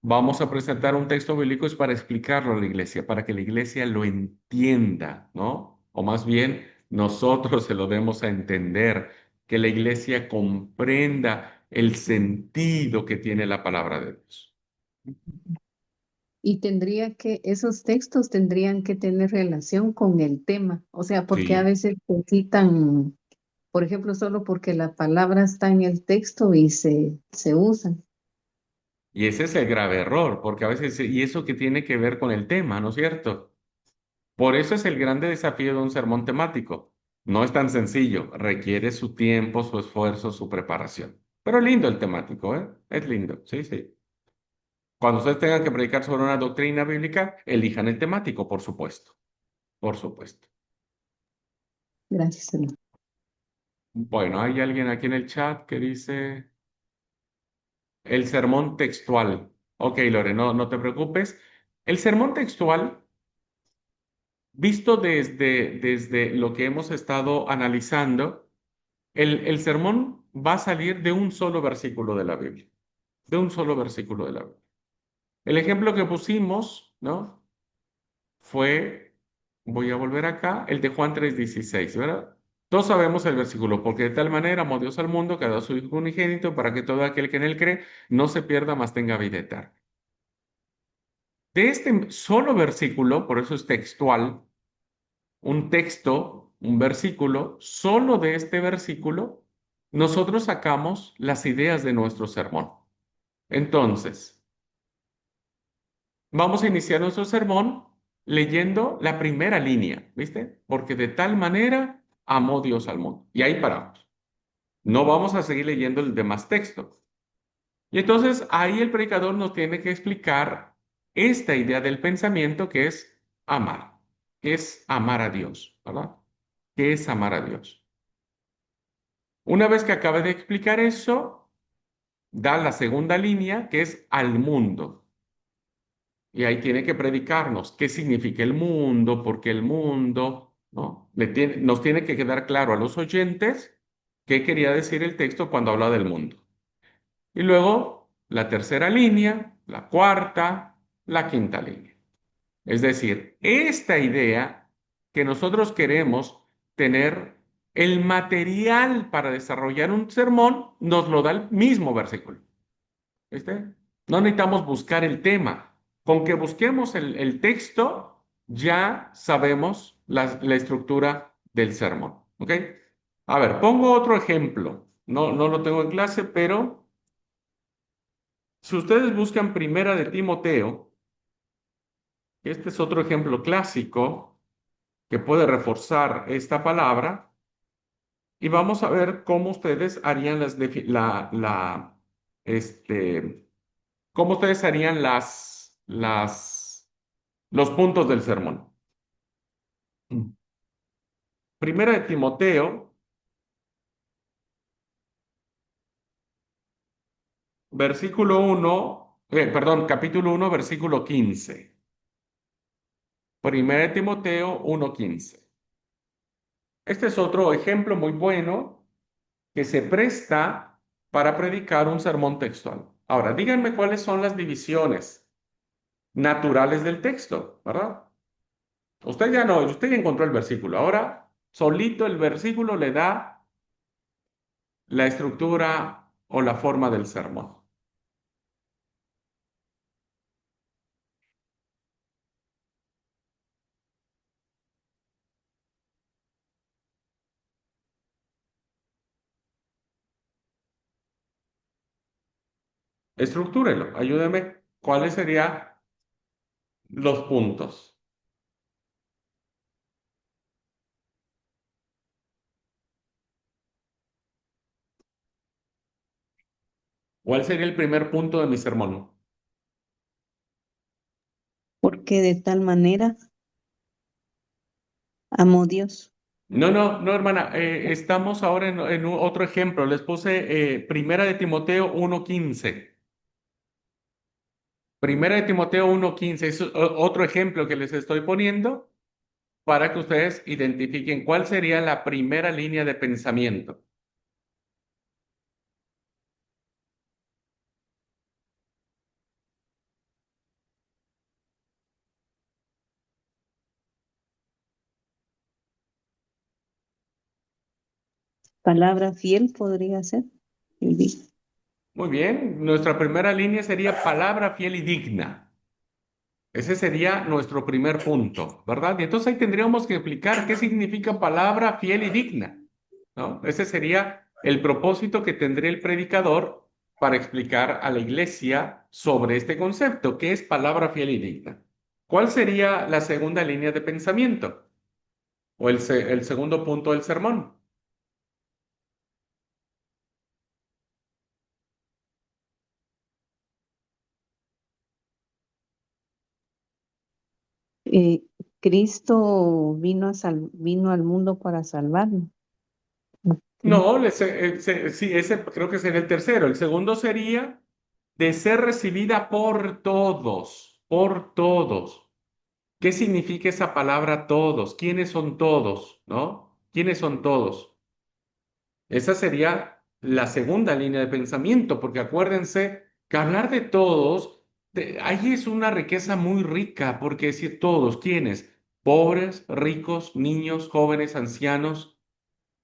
vamos a presentar un texto bíblico es para explicarlo a la iglesia, para que la iglesia lo entienda, ¿no? O más bien, nosotros se lo demos a entender, que la iglesia comprenda el sentido que tiene la palabra de Dios. Y esos textos tendrían que tener relación con el tema. O sea, porque a Sí. veces se citan, por ejemplo, solo porque la palabra está en el texto y se usan. Y ese es el grave error, porque a veces, y eso que tiene que ver con el tema, ¿no es cierto? Por eso es el grande desafío de un sermón temático. No es tan sencillo, requiere su tiempo, su esfuerzo, su preparación. Pero lindo el temático, ¿eh? Es lindo, sí, sí. Cuando ustedes tengan que predicar sobre una doctrina bíblica, elijan el temático, por supuesto, por supuesto. Gracias, hermano. Bueno, hay alguien aquí en el chat que dice el sermón textual. Ok, Lore, no te preocupes. El sermón textual, visto desde lo que hemos estado analizando, el sermón va a salir de un solo versículo de la Biblia, de un solo versículo de la Biblia. El ejemplo que pusimos, ¿no? Fue, voy a volver acá, el de Juan 3:16, ¿verdad? Todos sabemos el versículo, porque de tal manera amó Dios al mundo que ha dado a su Hijo unigénito para que todo aquel que en él cree no se pierda, mas tenga vida eterna. De este solo versículo, por eso es textual, un texto, un versículo, solo de este versículo, nosotros sacamos las ideas de nuestro sermón. Entonces, vamos a iniciar nuestro sermón leyendo la primera línea, ¿viste? Porque de tal manera amó Dios al mundo. Y ahí paramos. No vamos a seguir leyendo el demás texto. Y entonces ahí el predicador nos tiene que explicar esta idea del pensamiento que es amar, que es amar a Dios, ¿verdad? ¿Qué es amar a Dios? Una vez que acabe de explicar eso, da la segunda línea que es al mundo. Y ahí tiene que predicarnos qué significa el mundo, por qué el mundo, ¿no? Nos tiene que quedar claro a los oyentes qué quería decir el texto cuando habla del mundo. Y luego la tercera línea, la cuarta, la quinta línea. Es decir, esta idea que nosotros queremos tener, el material para desarrollar un sermón, nos lo da el mismo versículo. ¿Viste? No necesitamos buscar el tema. Con que busquemos el texto, ya sabemos la estructura del sermón. ¿Ok? A ver, pongo otro ejemplo. No, no lo tengo en clase, pero si ustedes buscan Primera de Timoteo, este es otro ejemplo clásico que puede reforzar esta palabra, y vamos a ver cómo ustedes harían este, cómo ustedes harían los puntos del sermón. Primera de Timoteo, capítulo 1, versículo 15. Primera de Timoteo 1:15. Este es otro ejemplo muy bueno que se presta para predicar un sermón textual. Ahora, díganme cuáles son las divisiones naturales del texto, ¿verdad? Usted ya encontró el versículo. Ahora, solito el versículo le da la estructura o la forma del sermón. Estructúrelo, ayúdeme. ¿Cuáles serían los puntos? ¿Cuál sería el primer punto de mi sermón? Porque de tal manera amó Dios. No, no, no, hermana. Estamos ahora en otro ejemplo. Les puse Primera de Timoteo 1:15. Primera de Timoteo 1:15 es otro ejemplo que les estoy poniendo para que ustedes identifiquen cuál sería la primera línea de pensamiento. Palabra fiel podría ser. Y Muy bien, nuestra primera línea sería palabra fiel y digna. Ese sería nuestro primer punto, ¿verdad? Y entonces ahí tendríamos que explicar qué significa palabra fiel y digna, ¿no? Ese sería el propósito que tendría el predicador para explicar a la iglesia sobre este concepto, que es palabra fiel y digna. ¿Cuál sería la segunda línea de pensamiento o el segundo punto del sermón? eh, Cristo vino al mundo para salvarlo. Ok. No, sí, ese creo que sería el tercero. El segundo sería de ser recibida por todos, por todos. ¿Qué significa esa palabra todos? ¿Quiénes son todos? ¿No? ¿Quiénes son todos? Esa sería la segunda línea de pensamiento, porque acuérdense que hablar de todos, ahí es una riqueza muy rica, porque decir todos, ¿quiénes? Pobres, ricos, niños, jóvenes, ancianos,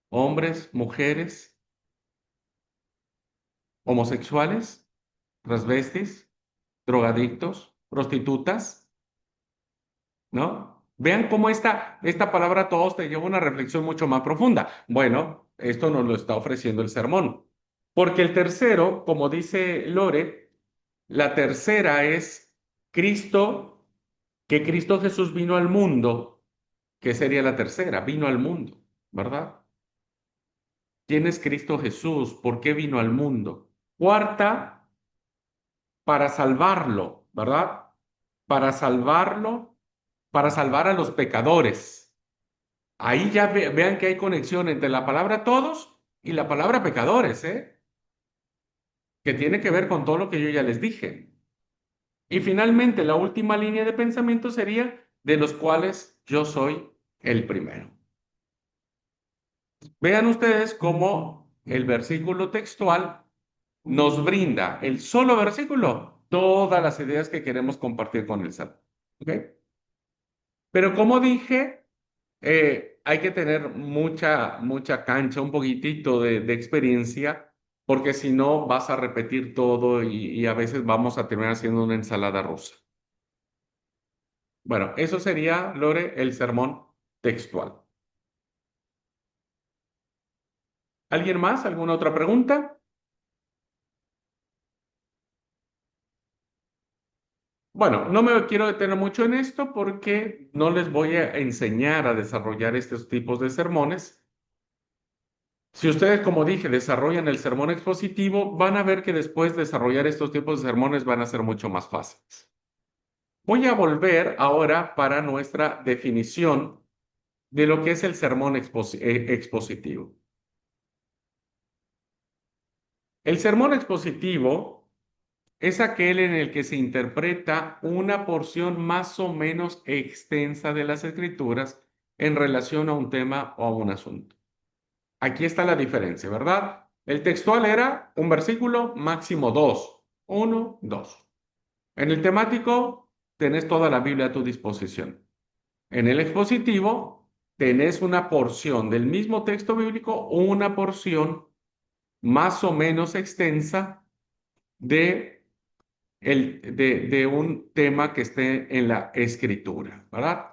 hombres, mujeres, homosexuales, transvestis, drogadictos, prostitutas, ¿no? Vean cómo esta palabra todos te lleva a una reflexión mucho más profunda. Bueno, esto nos lo está ofreciendo el sermón. Porque el tercero, como dice Lore, la tercera es Cristo, que Cristo Jesús vino al mundo. ¿Qué sería la tercera? Vino al mundo, ¿verdad? ¿Quién es Cristo Jesús? ¿Por qué vino al mundo? Cuarta, para salvarlo, ¿verdad? Para salvarlo, para salvar a los pecadores. Ahí ya vean que hay conexión entre la palabra todos y la palabra pecadores, ¿eh? Que tiene que ver con todo lo que yo ya les dije. Y finalmente, la última línea de pensamiento sería de los cuales yo soy el primero. Vean ustedes cómo el versículo textual nos brinda, el solo versículo, todas las ideas que queremos compartir con el Salmo. ¿Ok? Pero como dije, hay que tener mucha cancha, un poquitito de experiencia, porque si no vas a repetir todo y a veces vamos a terminar haciendo una ensalada rusa. Bueno, eso sería, Lore, el sermón textual. ¿Alguien más? ¿Alguna otra pregunta? Bueno, no me quiero detener mucho en esto porque no les voy a enseñar a desarrollar estos tipos de sermones. Si ustedes, como dije, desarrollan el sermón expositivo, van a ver que después desarrollar estos tipos de sermones van a ser mucho más fáciles. Voy a volver ahora para nuestra definición de lo que es el sermón expositivo. El sermón expositivo es aquel en el que se interpreta una porción más o menos extensa de las escrituras en relación a un tema o a un asunto. Aquí está la diferencia, ¿verdad? El textual era un versículo, máximo dos. Uno, dos. En el temático, tenés toda la Biblia a tu disposición. En el expositivo, tenés una porción del mismo texto bíblico, una porción más o menos extensa de, de un tema que esté en la escritura, ¿verdad?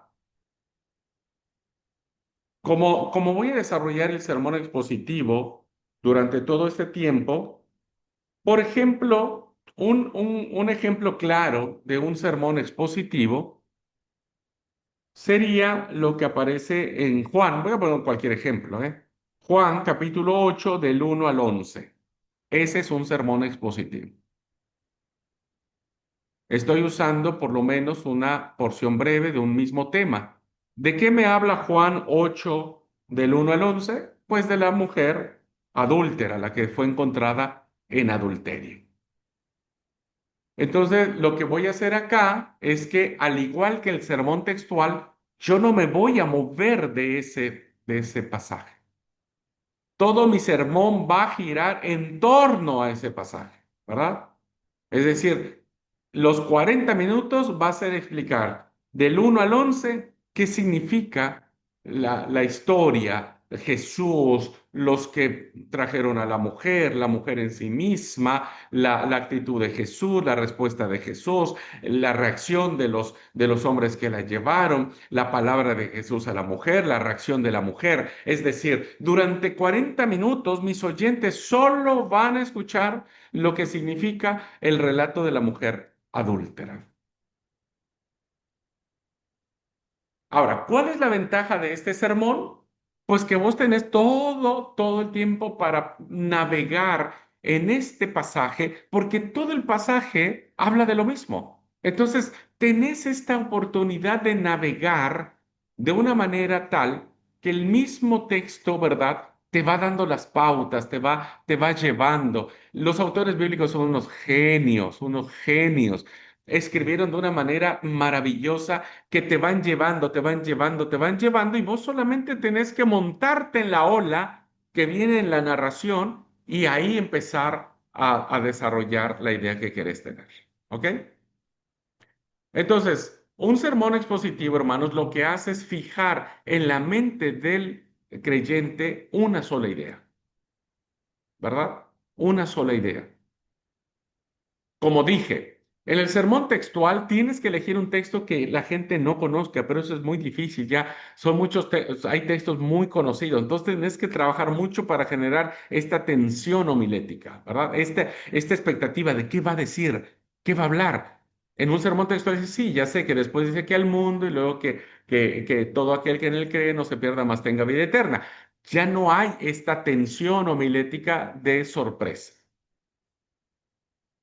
Como voy a desarrollar el sermón expositivo durante todo este tiempo, por ejemplo, un ejemplo claro de un sermón expositivo sería lo que aparece en Juan. Voy a poner cualquier ejemplo, ¿eh? Juan capítulo 8 del 1 al 11. Ese es un sermón expositivo. Estoy usando por lo menos una porción breve de un mismo tema. ¿De qué me habla Juan 8 del 1 al 11? Pues de la mujer adúltera, la que fue encontrada en adulterio. Entonces, lo que voy a hacer acá es que, al igual que el sermón textual, yo no me voy a mover de ese pasaje. Todo mi sermón va a girar en torno a ese pasaje, ¿verdad? Es decir, los 40 minutos va a ser explicar del 1 al 11 qué significa la historia, Jesús, los que trajeron a la mujer en sí misma, la actitud de Jesús, la respuesta de Jesús, la reacción de los hombres que la llevaron, la palabra de Jesús a la mujer, la reacción de la mujer. Es decir, durante 40 minutos mis oyentes solo van a escuchar lo que significa el relato de la mujer adúltera. Ahora, ¿cuál es la ventaja de este sermón? Pues que vos tenés todo el tiempo para navegar en este pasaje, porque todo el pasaje habla de lo mismo. Entonces, tenés esta oportunidad de navegar de una manera tal que el mismo texto, ¿verdad? Te va dando las pautas, te va llevando. Los autores bíblicos son unos genios, unos genios. Escribieron de una manera maravillosa que te van llevando, te van llevando, te van llevando y vos solamente tenés que montarte en la ola que viene en la narración y ahí empezar a desarrollar la idea que querés tener. ¿Ok? Entonces, un sermón expositivo, hermanos, lo que hace es fijar en la mente del creyente una sola idea, ¿verdad? Una sola idea. Como dije, en el sermón textual tienes que elegir un texto que la gente no conozca, pero eso es muy difícil. Ya son hay textos muy conocidos, entonces tienes que trabajar mucho para generar esta tensión homilética, ¿verdad? Esta expectativa de qué va a decir, qué va a hablar. En un sermón textual dice, sí, ya sé que después dice que al mundo y luego que todo aquel que en él cree no se pierda, más tenga vida eterna. Ya no hay esta tensión homilética de sorpresa.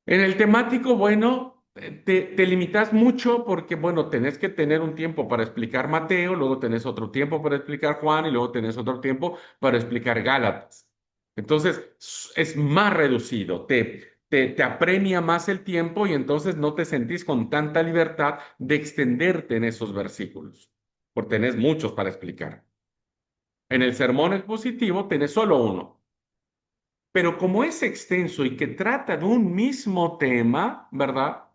En el temático, bueno, te limitas mucho porque, bueno, tenés que tener un tiempo para explicar Mateo, luego tenés otro tiempo para explicar Juan y luego tenés otro tiempo para explicar Gálatas. Entonces, es más reducido, te apremia más el tiempo y entonces no te sentís con tanta libertad de extenderte en esos versículos, porque tenés muchos para explicar. En el sermón expositivo tenés solo uno. Pero como es extenso y que trata de un mismo tema, ¿verdad?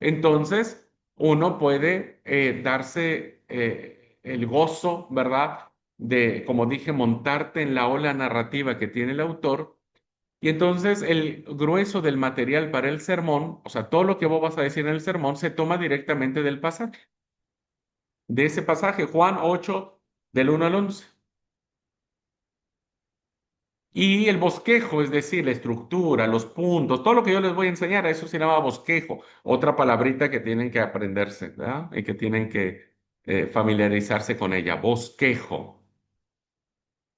Entonces, uno puede darse el gozo, ¿verdad? De, como dije, montarte en la ola narrativa que tiene el autor. Y entonces el grueso del material para el sermón, o sea, todo lo que vos vas a decir en el sermón, se toma directamente del pasaje, de ese pasaje, Juan 8, del 1 al 11. Y el bosquejo, es decir, la estructura, los puntos, todo lo que yo les voy a enseñar, eso se llama bosquejo, otra palabrita que tienen que aprenderse, ¿verdad? Y que tienen que familiarizarse con ella, bosquejo.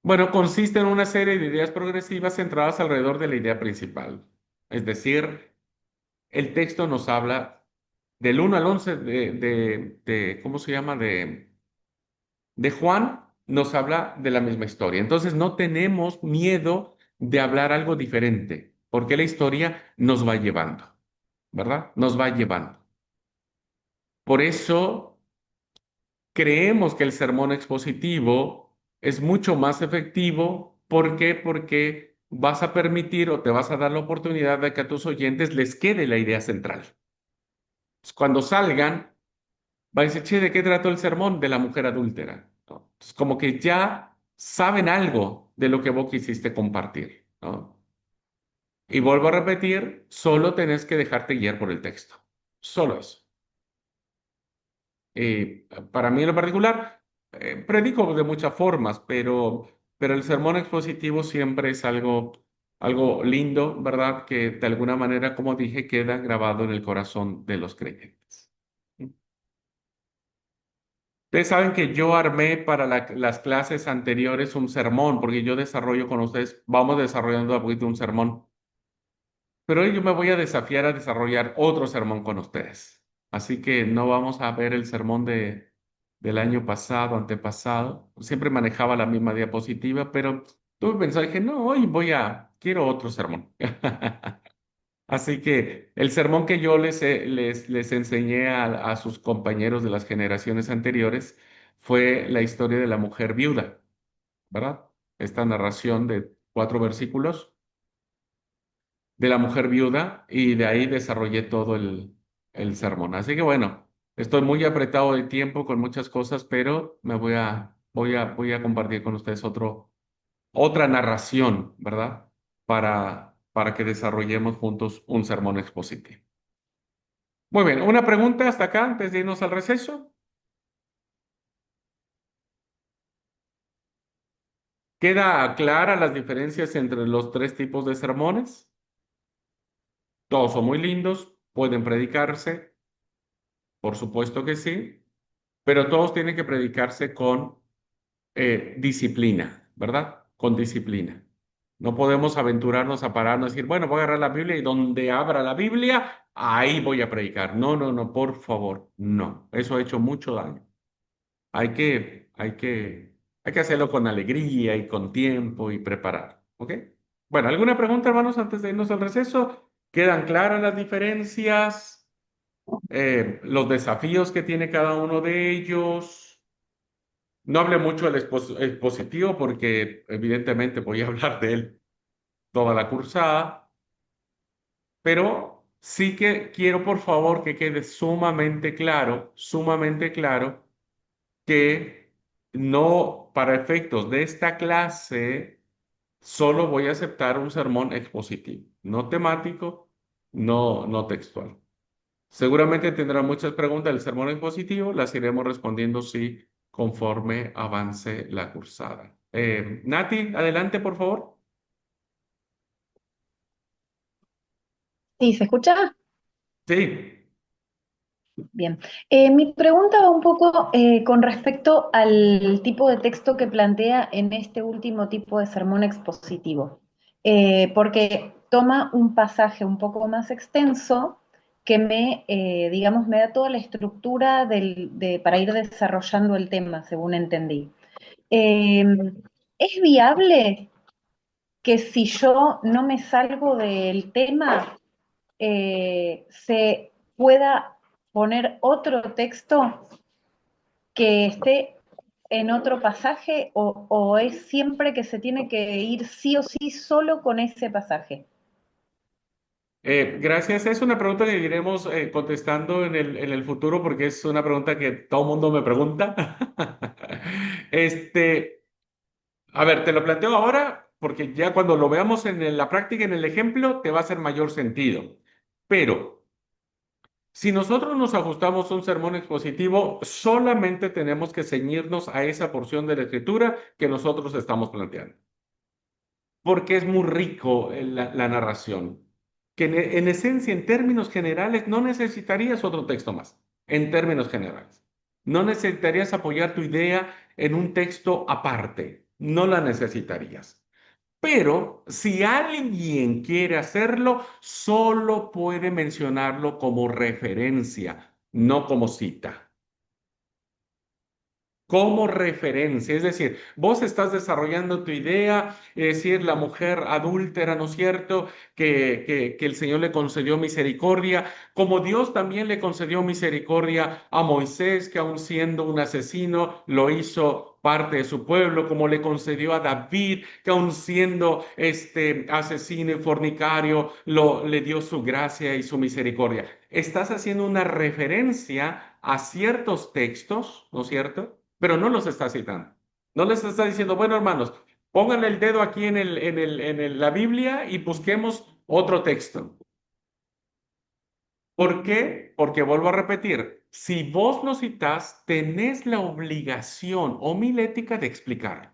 Bueno, consiste en una serie de ideas progresivas centradas alrededor de la idea principal. Es decir, el texto nos habla del 1 al 11 ¿cómo se llama? De Juan nos habla de la misma historia. Entonces no tenemos miedo de hablar algo diferente, porque la historia nos va llevando, ¿verdad? Nos va llevando. Por eso creemos que el sermón expositivo es mucho más efectivo. ¿Por qué? Porque vas a permitir o te vas a dar la oportunidad de que a tus oyentes les quede la idea central. Cuando salgan, va a decir, che, ¿de qué trató el sermón? De la mujer adúltera, ¿no? Entonces, como que ya saben algo de lo que vos quisiste compartir, ¿no? Y vuelvo a repetir, solo tenés que dejarte guiar por el texto. Solo eso. Para mí en lo particular, predico de muchas formas, pero el sermón expositivo siempre es algo lindo, ¿verdad? Que de alguna manera, como dije, queda grabado en el corazón de los creyentes. Ustedes saben que yo armé para las clases anteriores un sermón, porque yo desarrollo con ustedes, vamos desarrollando a poquito un sermón, pero hoy yo me voy a desafiar a desarrollar otro sermón con ustedes. Así que no vamos a ver el sermón del año pasado, antepasado. Siempre manejaba la misma diapositiva, pero tuve que pensar, dije, no, hoy quiero otro sermón. Así que el sermón que yo les enseñé a sus compañeros de las generaciones anteriores fue la historia de la mujer viuda, ¿verdad? Esta narración de 4 versículos de la mujer viuda y de ahí desarrollé todo el sermón. Así que bueno, estoy muy apretado de tiempo con muchas cosas, pero voy a compartir con ustedes otra narración, ¿verdad? Para que desarrollemos juntos un sermón expositivo. Muy bien, una pregunta hasta acá antes de irnos al receso. ¿Queda clara las diferencias entre los 3 tipos de sermones? Todos son muy lindos, pueden predicarse, por supuesto que sí, pero todos tienen que predicarse con disciplina, ¿verdad? Con disciplina. No podemos aventurarnos a pararnos y decir, bueno, voy a agarrar la Biblia y donde abra la Biblia, ahí voy a predicar. No, no, no, por favor, no. Eso ha hecho mucho daño. Hay que hacerlo con alegría y con tiempo y preparar. ¿Ok? Bueno, ¿alguna pregunta, hermanos, antes de irnos al receso? ¿Quedan claras las diferencias? Los desafíos que tiene cada uno de ellos. No hablé mucho del expositivo porque evidentemente voy a hablar de él toda la cursada, pero sí que quiero por favor que quede sumamente claro que no, para efectos de esta clase, solo voy a aceptar un sermón expositivo, no temático, no textual. Seguramente tendrá muchas preguntas del sermón expositivo, las iremos respondiendo sí conforme avance la cursada. Nati, adelante, por favor. Sí, ¿se escucha? Sí. Bien. Mi pregunta va un poco con respecto al tipo de texto que plantea en este último tipo de sermón expositivo. Porque toma un pasaje un poco más extenso que digamos, me da toda la estructura para ir desarrollando el tema, según entendí. Eh, ¿Es viable que si yo no me salgo del tema, se pueda poner otro texto que esté en otro pasaje o es siempre que se tiene que ir sí o sí solo con ese pasaje? Gracias. Es una pregunta que iremos contestando en el futuro porque es una pregunta que todo el mundo me pregunta. Este, a ver, te lo planteo ahora porque ya cuando lo veamos en la práctica, en el ejemplo, te va a hacer mayor sentido. Pero si nosotros nos ajustamos a un sermón expositivo, solamente tenemos que ceñirnos a esa porción de la escritura que nosotros estamos planteando, porque es muy rico la narración, que en esencia, en términos generales, no necesitarías otro texto más, en términos generales. No necesitarías apoyar tu idea en un texto aparte, no la necesitarías. Pero si alguien quiere hacerlo, solo puede mencionarlo como referencia, no como cita, como referencia. Es decir, vos estás desarrollando tu idea, es decir, la mujer adúltera, ¿no es cierto? Que el Señor le concedió misericordia, como Dios también le concedió misericordia a Moisés, que aun siendo un asesino, lo hizo parte de su pueblo, como le concedió a David, que aun siendo este asesino y fornicario, le dio su gracia y su misericordia. Estás haciendo una referencia a ciertos textos, ¿no es cierto? Pero no los está citando. No les está diciendo, bueno, hermanos, pónganle el dedo aquí la Biblia y busquemos otro texto. ¿Por qué? Porque vuelvo a repetir, si vos lo citás, tenés la obligación homilética de explicarlo.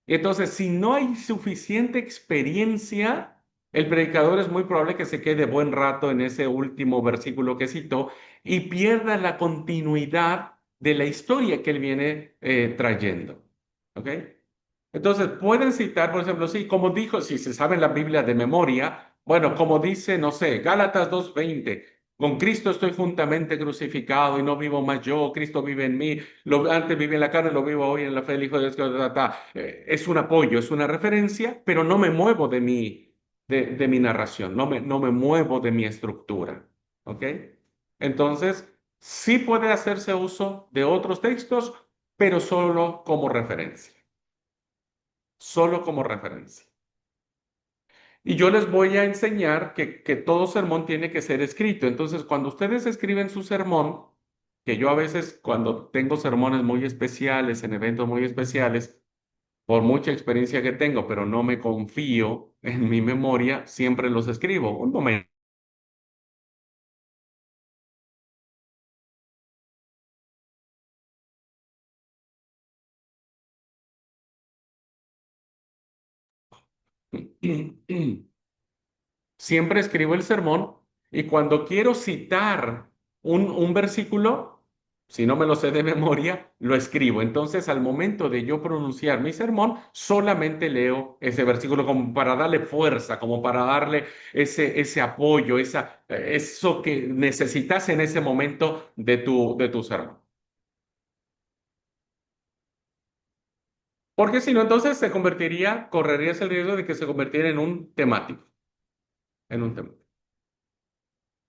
Entonces, si no hay suficiente experiencia, el predicador es muy probable que se quede buen rato en ese último versículo que citó y pierda la continuidad de la historia que él viene trayendo. ¿Ok? Entonces, pueden citar, por ejemplo, sí, como dijo, si se sabe la Biblia de memoria, bueno, como dice, no sé, Gálatas 2:20, con Cristo estoy juntamente crucificado y no vivo más yo, Cristo vive en mí, antes viví en la carne, lo vivo hoy en la fe del Hijo de Dios. Es un apoyo, es una referencia, pero no me muevo de mi narración, no me muevo de mi estructura. ¿Ok? Entonces, sí puede hacerse uso de otros textos, pero solo como referencia, solo como referencia. Y yo les voy a enseñar que todo sermón tiene que ser escrito. Entonces, cuando ustedes escriben su sermón, que yo a veces cuando tengo sermones muy especiales, en eventos muy especiales, por mucha experiencia que tengo, pero no me confío en mi memoria, siempre los escribo. Un momento. Siempre escribo el sermón y cuando quiero citar un versículo, si no me lo sé de memoria, lo escribo. Entonces, al momento de yo pronunciar mi sermón, solamente leo ese versículo como para darle fuerza, como para darle ese apoyo, eso que necesitas en ese momento de tu sermón. Porque si no, entonces correrías el riesgo de que se convirtiera en un temático, en un tema.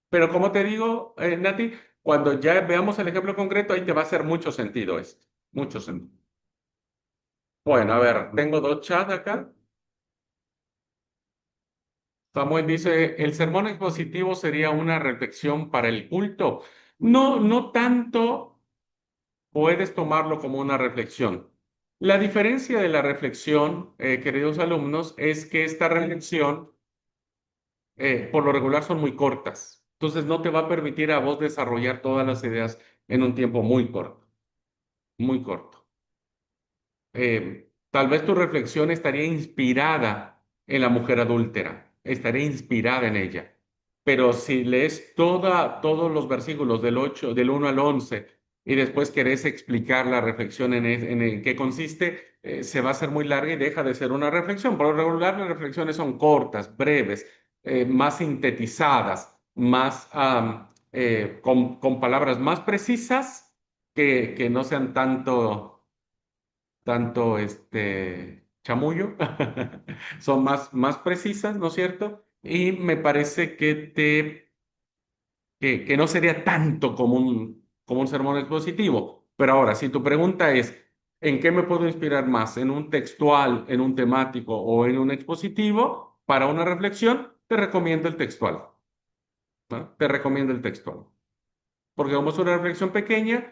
Pero como te digo, Nati, Cuando ya veamos el ejemplo concreto, ahí te va a hacer mucho sentido esto, mucho sentido. Bueno, a ver, tengo dos chats acá. Samuel dice, ¿el sermón expositivo sería una reflexión para el culto? No, no tanto puedes tomarlo como una reflexión. La diferencia de la reflexión, queridos alumnos, es que esta reflexión, por lo regular, son muy cortas. Entonces, no te va a permitir a vos desarrollar todas las ideas en un tiempo muy corto, muy corto. Tal vez tu reflexión estaría inspirada en la mujer adúltera, estaría inspirada en ella. Pero si lees todos los versículos del 1 al 11 y después querés explicar la reflexión en qué consiste, se va a hacer muy larga y deja de ser una reflexión. Por lo regular, las reflexiones son cortas, breves, más sintetizadas, más con palabras más precisas que no sean tanto chamullo, son más precisas, ¿no es cierto? Y me parece que no sería tanto como un sermón expositivo. Pero ahora, si tu pregunta es, ¿en qué me puedo inspirar más? ¿En un textual, en un temático o en un expositivo? Para una reflexión, te recomiendo el textual, ¿no? Te recomiendo el textual. Porque como es una reflexión pequeña,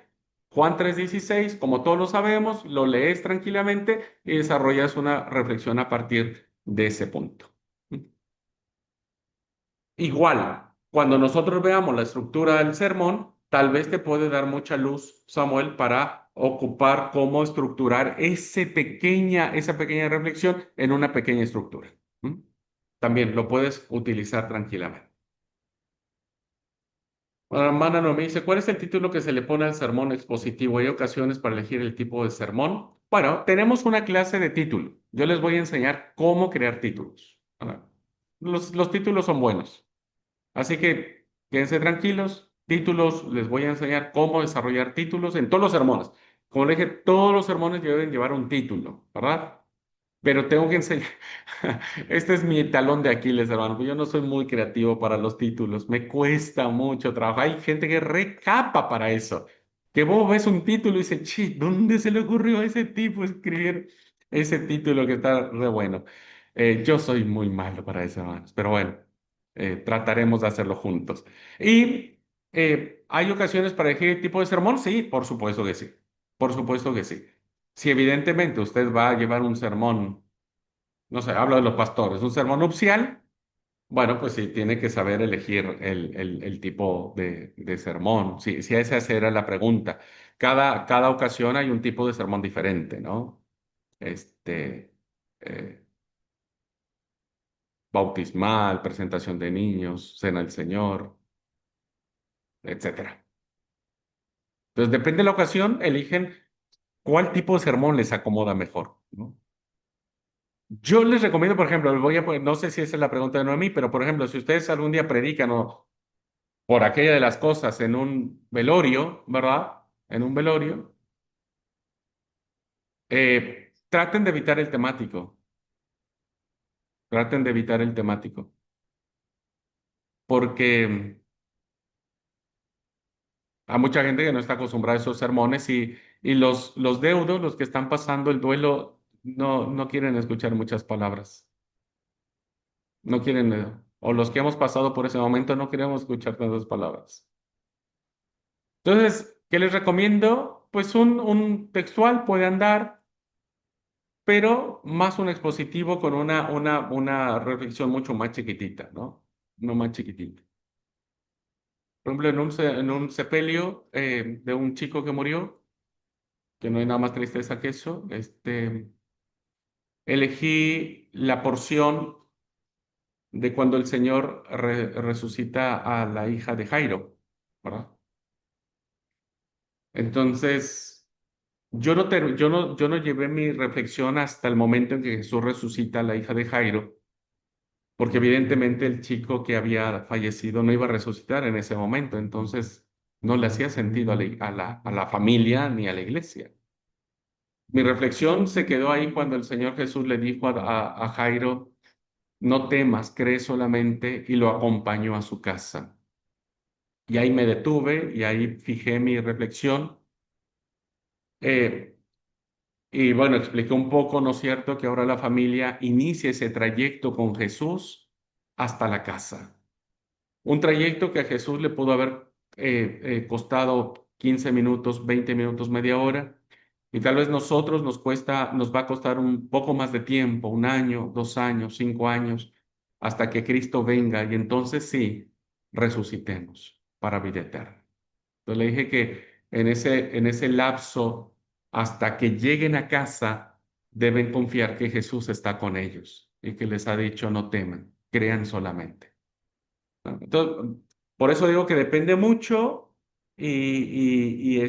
Juan 3:16, como todos lo sabemos, lo lees tranquilamente y desarrollas una reflexión a partir de ese punto. Igual, cuando nosotros veamos la estructura del sermón, tal vez te puede dar mucha luz, Samuel, para ocupar cómo estructurar esa pequeña reflexión en una pequeña estructura. ¿Mm? También lo puedes utilizar tranquilamente. Hermana no me dice, ¿cuál es el título que se le pone al sermón expositivo? ¿Hay ocasiones para elegir el tipo de sermón? Bueno, tenemos una clase de título. Yo les voy a enseñar cómo crear títulos. Los títulos son buenos. Así que quédense tranquilos. Títulos, les voy a enseñar cómo desarrollar títulos en todos los sermones. Como le dije, todos los sermones deben llevar un título, ¿verdad? Pero tengo que enseñar. Este es mi talón de Aquiles, hermano. Yo no soy muy creativo para los títulos. Me cuesta mucho trabajo. Hay gente que recapa para eso. Que vos ves un título y dices, che, ¿dónde se le ocurrió a ese tipo escribir ese título que está re bueno? Yo soy muy malo para eso, hermanos. Pero bueno, trataremos de hacerlo juntos. ¿Y hay ocasiones para elegir el tipo de sermón? Sí, por supuesto que sí. Por supuesto que sí. Si evidentemente usted va a llevar un sermón, no sé, hablo de los pastores, un sermón nupcial, bueno, pues sí, tiene que saber elegir el tipo de sermón. Si esa era la pregunta. Cada ocasión hay un tipo de sermón diferente, ¿no? Este, eh, bautismal, presentación de niños, cena del Señor, etcétera. Entonces, depende de la ocasión, eligen cuál tipo de sermón les acomoda mejor, ¿no? Yo les recomiendo, por ejemplo, no sé si esa es la pregunta de Noemí, pero por ejemplo, si ustedes algún día predican o por aquella de las cosas en un velorio, ¿verdad? En un velorio, traten de evitar el temático, traten de evitar el temático, porque hay mucha gente que no está acostumbrada a esos sermones y los deudos, los que están pasando el duelo, no quieren escuchar muchas palabras, no quieren, o los que hemos pasado por ese momento no queremos escuchar tantas palabras. Entonces, ¿qué les recomiendo? Pues un textual puede andar, pero más un expositivo con una reflexión mucho más chiquitita, ¿no? No más chiquitita. Por ejemplo, en un sepelio de un chico que murió, que no hay nada más tristeza que eso, elegí la porción de cuando el Señor resucita a la hija de Jairo, ¿verdad? Entonces, yo no llevé mi reflexión hasta el momento en que Jesús resucita a la hija de Jairo, porque evidentemente el chico que había fallecido no iba a resucitar en ese momento, entonces no le hacía sentido a la familia ni a la iglesia. Mi reflexión se quedó ahí cuando el Señor Jesús le dijo a Jairo, no temas, cree solamente, y lo acompañó a su casa. Y ahí me detuve y ahí fijé mi reflexión. Eh, y bueno, expliqué un poco, ¿no es cierto?, que ahora la familia inicia ese trayecto con Jesús hasta la casa. Un trayecto que a Jesús le pudo haber costado 15 minutos, 20 minutos, media hora. Y tal vez nosotros nos va a costar un poco más de tiempo, 1 año, 2 años, 5 años, hasta que Cristo venga y entonces sí, resucitemos para vida eterna. Entonces le dije que en ese lapso, hasta que lleguen a casa, deben confiar que Jesús está con ellos y que les ha dicho no teman, crean solamente. ¿No? Entonces, por eso digo que depende mucho y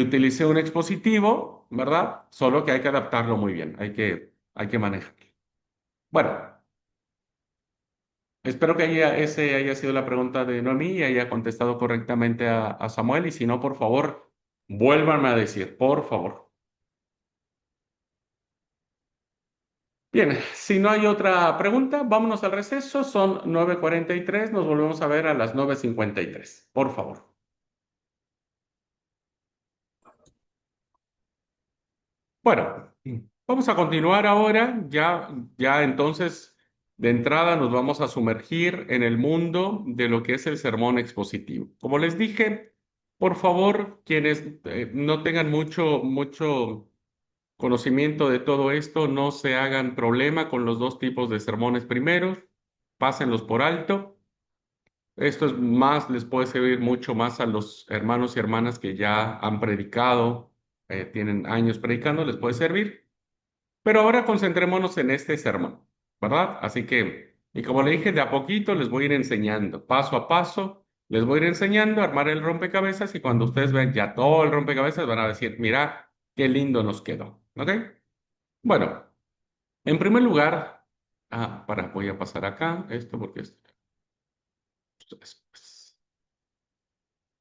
utilicé un expositivo, ¿verdad? Solo que hay que adaptarlo muy bien, hay que manejarlo. Bueno, espero que ese haya sido la pregunta de Noemí y haya contestado correctamente a Samuel y si no, por favor, vuélvanme a decir, por favor. Bien, si no hay otra pregunta, vámonos al receso. Son 9:43. Nos volvemos a ver a las 9:53. Por favor. Bueno, vamos a continuar ahora. Ya entonces, de entrada, nos vamos a sumergir en el mundo de lo que es el sermón expositivo. Como les dije, por favor, quienes no tengan mucho conocimiento de todo esto, no se hagan problema con los dos tipos de sermones primeros, pásenlos por alto. Esto es más, les puede servir mucho más a los hermanos y hermanas que ya han predicado, tienen años predicando, les puede servir. Pero ahora concentrémonos en este sermón, ¿verdad? Así que, y como le dije, de a poquito les voy a ir enseñando, paso a paso, les voy a ir enseñando a armar el rompecabezas y cuando ustedes vean ya todo el rompecabezas van a decir, mira, qué lindo nos quedó, ¿ok? Bueno, en primer lugar, voy a pasar acá esto porque es.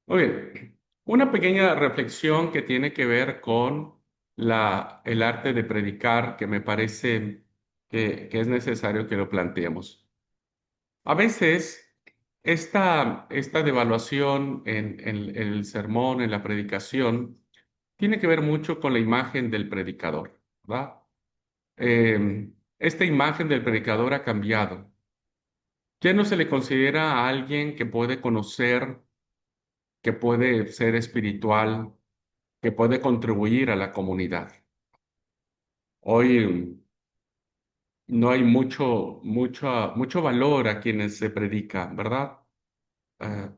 Muy bien, una pequeña reflexión que tiene que ver con el arte de predicar, que me parece que es necesario que lo planteemos. A veces, esta devaluación en el sermón, en la predicación, tiene que ver mucho con la imagen del predicador, ¿verdad? Esta imagen del predicador ha cambiado. Ya no se le considera a alguien que puede conocer, que puede ser espiritual, que puede contribuir a la comunidad. Hoy no hay mucho valor a quienes se predica, ¿verdad? Eh,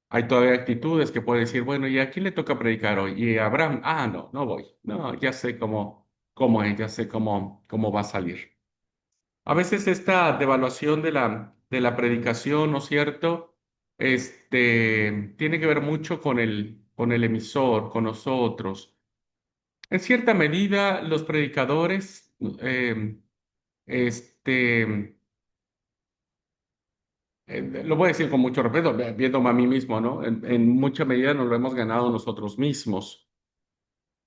hay todavía actitudes que puede decir, bueno, ¿y a quién le toca predicar hoy? Y a Abraham, no, no voy. No, ya sé cómo es, ya sé cómo va a salir. A veces esta devaluación de la predicación, ¿no es cierto? Tiene que ver mucho con el emisor, con nosotros. En cierta medida, los predicadores, este, lo voy a decir con mucho respeto, viéndome a mí mismo, ¿no? En mucha medida nos lo hemos ganado nosotros mismos.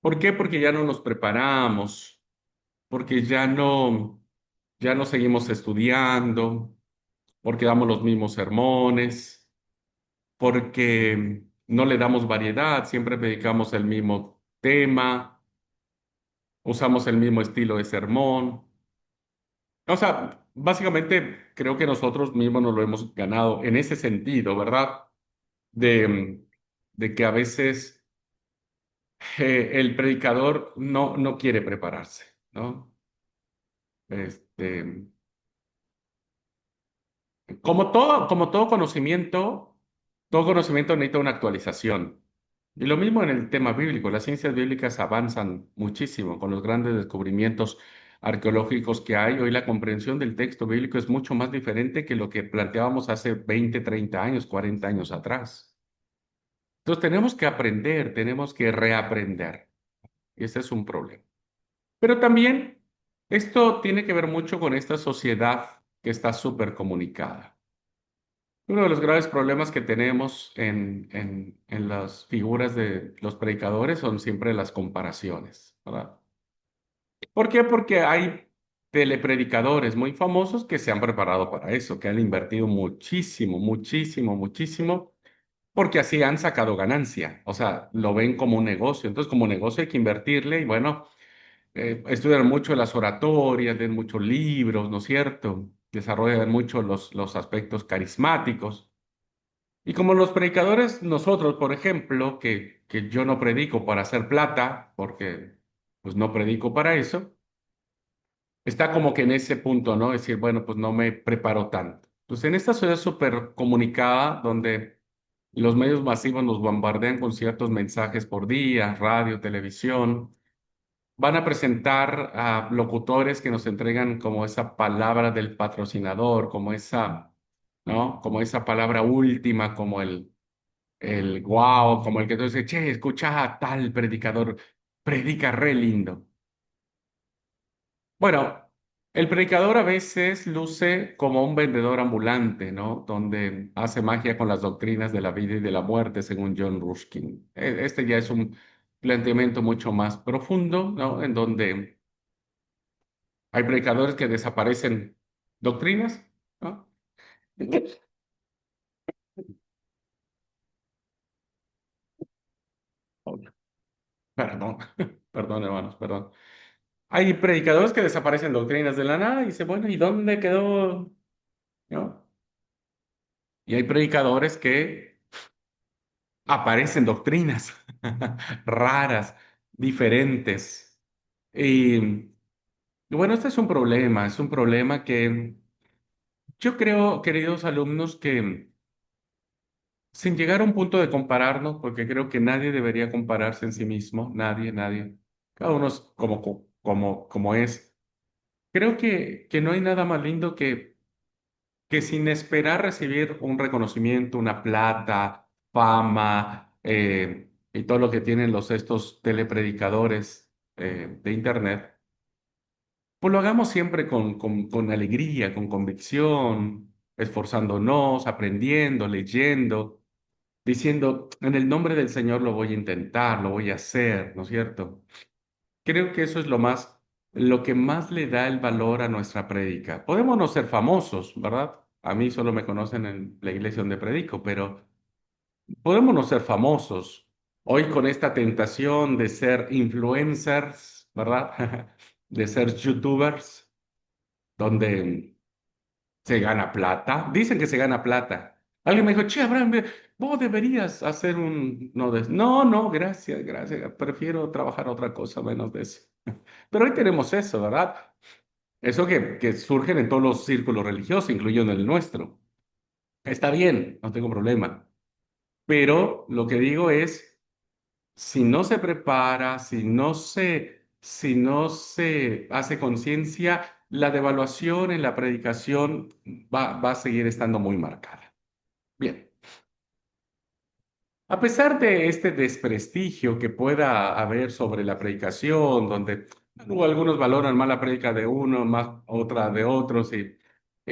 ¿Por qué? Porque ya no nos preparamos, porque ya no seguimos estudiando, porque damos los mismos sermones, porque no le damos variedad, siempre predicamos el mismo tema, usamos el mismo estilo de sermón. O sea, básicamente creo que nosotros mismos nos lo hemos ganado en ese sentido, ¿verdad? De que a veces el predicador no quiere prepararse, ¿no? Este, como todo conocimiento necesita una actualización. Y lo mismo en el tema bíblico. Las ciencias bíblicas avanzan muchísimo con los grandes descubrimientos arqueológicos que hay. Hoy la comprensión del texto bíblico es mucho más diferente que lo que planteábamos hace 20, 30 años, 40 años atrás. Entonces tenemos que aprender, tenemos que reaprender. Y ese es un problema. Pero también esto tiene que ver mucho con esta sociedad que está súper comunicada. Uno de los graves problemas que tenemos en las figuras de los predicadores son siempre las comparaciones, ¿verdad? ¿Por qué? Porque hay telepredicadores muy famosos que se han preparado para eso, que han invertido muchísimo, muchísimo, muchísimo, porque así han sacado ganancia. O sea, lo ven como un negocio. Entonces, como negocio hay que invertirle y bueno, estudian mucho las oratorias, leen muchos libros, ¿no es cierto? Desarrollan mucho los aspectos carismáticos. Y como los predicadores, nosotros, por ejemplo, que yo no predico para hacer plata, porque pues no predico para eso, está como que en ese punto, ¿no? Es decir, bueno, pues no me preparo tanto. Pues en esta sociedad súper comunicada, donde los medios masivos nos bombardean con ciertos mensajes por día, radio, televisión, van a presentar a locutores que nos entregan como esa palabra del patrocinador, como esa, ¿no? Como esa palabra última, como el wow, como el que tú dices, che, escucha a tal predicador, predica re lindo. Bueno, el predicador a veces luce como un vendedor ambulante, ¿no? Donde hace magia con las doctrinas de la vida y de la muerte, según John Ruskin. Este ya es un planteamiento mucho más profundo, ¿no? En donde hay predicadores que desaparecen doctrinas, ¿no? Oh, perdón, perdón, hermanos, perdón. Hay predicadores que desaparecen doctrinas de la nada y dice, bueno, ¿y dónde quedó? ¿No? Y hay predicadores que aparecen doctrinas raras, diferentes. Y bueno, este es un problema que yo creo, queridos alumnos, que sin llegar a un punto de compararnos, porque creo que nadie debería compararse en sí mismo, nadie, nadie. Cada uno es como es. Creo que no hay nada más lindo que sin esperar recibir un reconocimiento, una plata, fama y todo lo que tienen estos telepredicadores de internet, pues lo hagamos siempre con alegría, con convicción, esforzándonos, aprendiendo, leyendo, diciendo, en el nombre del Señor lo voy a intentar, lo voy a hacer, ¿no es cierto? Creo que eso es lo que más le da el valor a nuestra prédica. Podemos no ser famosos, ¿verdad? A mí solo me conocen en la iglesia donde predico, pero podemos no ser famosos. Hoy con esta tentación de ser influencers, ¿verdad? De ser youtubers, donde se gana plata. Dicen que se gana plata. Alguien me dijo, che, Abraham, vos deberías hacer un... No, no, no, gracias, gracias. Prefiero trabajar otra cosa menos de eso. Pero hoy tenemos eso, ¿verdad? Eso que surgen en todos los círculos religiosos, incluyendo el nuestro. Está bien, no tengo problema. Pero lo que digo es, si no se prepara, si no se hace conciencia, la devaluación en la predicación va a seguir estando muy marcada. Bien. A pesar de este desprestigio que pueda haber sobre la predicación, donde algunos valoran más la prédica de uno, más otra de otros, y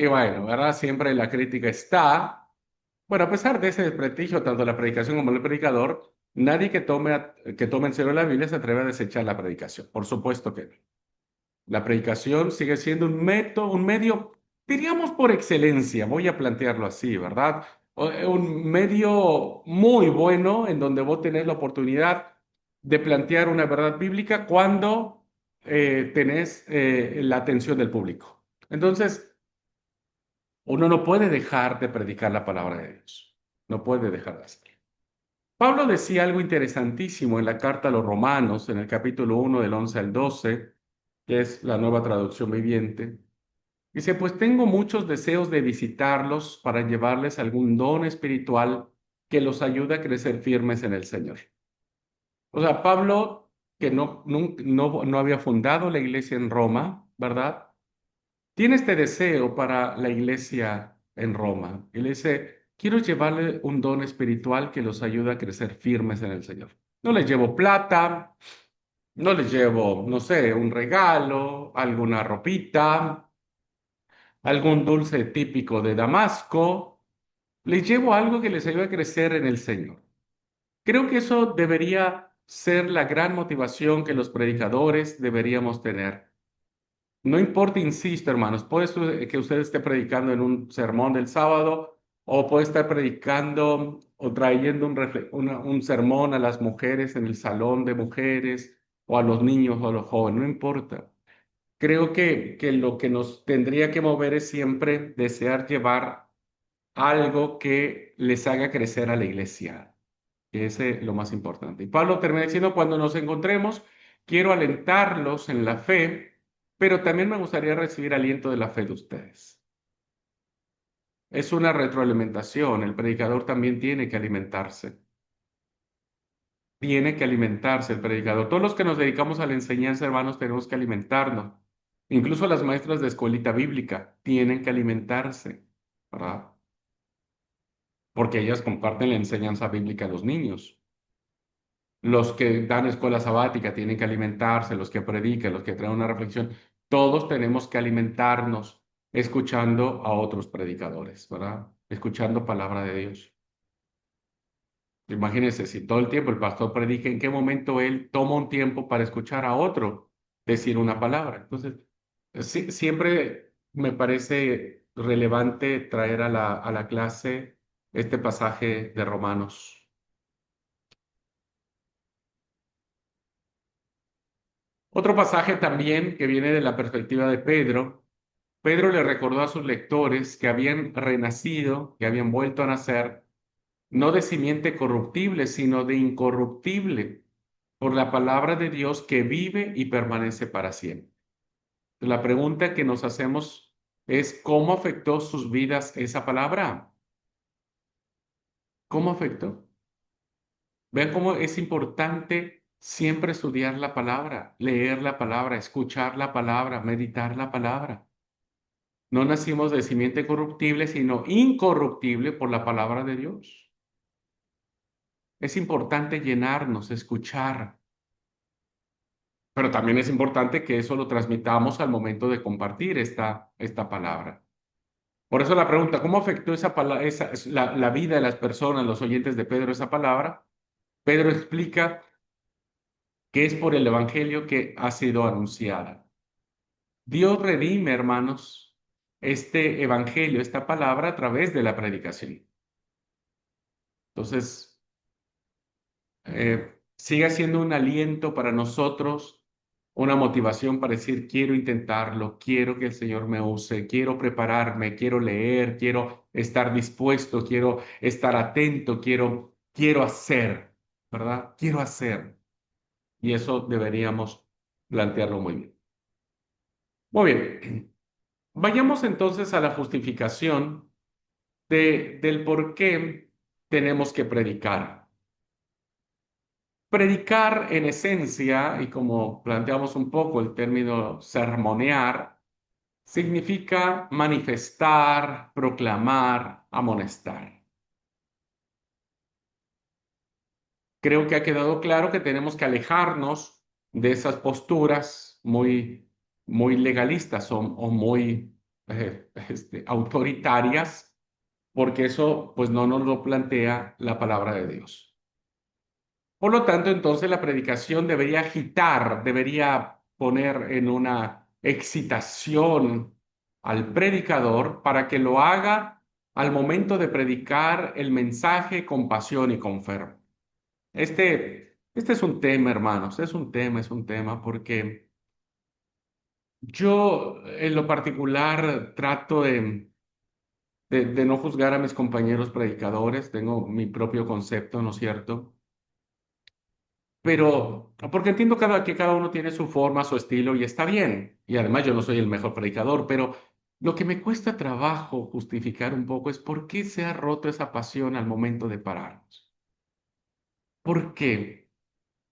bueno, ¿verdad? Siempre la crítica está. Bueno, a pesar de ese desprestigio, tanto la predicación como el predicador, nadie que tome en serio la Biblia se atreve a desechar la predicación. Por supuesto que no. La predicación sigue siendo un método, un medio, diríamos por excelencia, voy a plantearlo así, ¿verdad? Un medio muy bueno en donde vos tenés la oportunidad de plantear una verdad bíblica cuando tenés la atención del público. Entonces, uno no puede dejar de predicar la palabra de Dios. No puede dejar de hacerlo. Pablo decía algo interesantísimo en la carta a los Romanos, en el capítulo 1 del 11 al 12, que es la nueva traducción viviente. Dice, pues tengo muchos deseos de visitarlos para llevarles algún don espiritual que los ayude a crecer firmes en el Señor. O sea, Pablo, que no había fundado la iglesia en Roma, ¿verdad? Tiene este deseo para la iglesia en Roma. Y le dice, quiero llevarle un don espiritual que los ayude a crecer firmes en el Señor. No les llevo plata, no les llevo, no sé, un regalo, alguna ropita, algún dulce típico de Damasco. Les llevo algo que les ayude a crecer en el Señor. Creo que eso debería ser la gran motivación que los predicadores deberíamos tener. No importa, insisto, hermanos, puede que usted esté predicando en un sermón del sábado o puede estar predicando o trayendo un sermón a las mujeres en el salón de mujeres o a los niños o a los jóvenes, no importa. Creo que lo que nos tendría que mover es siempre desear llevar algo que les haga crecer a la iglesia, que ese es lo más importante. Y Pablo termina diciendo, cuando nos encontremos, quiero alentarlos en la fe, pero también me gustaría recibir aliento de la fe de ustedes. Es una retroalimentación, el predicador también tiene que alimentarse. Tiene que alimentarse el predicador. Todos los que nos dedicamos a la enseñanza, hermanos, tenemos que alimentarnos. Incluso las maestras de escuelita bíblica tienen que alimentarse, ¿verdad? Porque ellas comparten la enseñanza bíblica a los niños. Los que dan escuela sabática tienen que alimentarse, los que predican, los que traen una reflexión. Todos tenemos que alimentarnos escuchando a otros predicadores, ¿verdad? Escuchando palabra de Dios. Imagínense, si todo el tiempo el pastor predica, ¿en qué momento él toma un tiempo para escuchar a otro decir una palabra? Entonces, siempre me parece relevante traer a la clase este pasaje de Romanos. Otro pasaje también que viene de la perspectiva de Pedro. Pedro le recordó a sus lectores que habían renacido, que habían vuelto a nacer, no de simiente corruptible, sino de incorruptible, por la palabra de Dios que vive y permanece para siempre. La pregunta que nos hacemos es, ¿cómo afectó sus vidas esa palabra? ¿Cómo afectó? Vean cómo es importante siempre estudiar la palabra, leer la palabra, escuchar la palabra, meditar la palabra. No nacimos de simiente corruptible, sino incorruptible por la palabra de Dios. Es importante llenarnos, escuchar, pero también es importante que eso lo transmitamos al momento de compartir esta palabra. Por eso la pregunta, ¿cómo afectó la vida de las personas, los oyentes de Pedro, esa palabra? Pedro explica que es por el evangelio que ha sido anunciada. Dios redime, hermanos, este evangelio, esta palabra a través de la predicación. Entonces, siga siendo un aliento para nosotros, una motivación para decir, quiero intentarlo, quiero que el Señor me use, quiero prepararme, quiero leer, quiero estar dispuesto, quiero estar atento, quiero hacer, ¿verdad? Quiero hacer. Y eso deberíamos plantearlo muy bien. Muy bien. Vayamos entonces a la justificación del por qué tenemos que predicar. Predicar en esencia, y como planteamos un poco el término sermonear, significa manifestar, proclamar, amonestar. Creo que ha quedado claro que tenemos que alejarnos de esas posturas muy legalistas o muy autoritarias, porque eso pues no nos lo plantea la palabra de Dios. Por lo tanto, entonces la predicación debería agitar, debería poner en una excitación al predicador para que lo haga al momento de predicar el mensaje con pasión y con fervor. Este es un tema, hermanos, es un tema, porque yo en lo particular trato de no juzgar a mis compañeros predicadores, tengo mi propio concepto, ¿no es cierto? Pero, porque entiendo que cada uno tiene su forma, su estilo y está bien. Y además yo no soy el mejor predicador, pero lo que me cuesta trabajo justificar un poco es por qué se ha roto esa pasión al momento de pararnos. ¿Por qué?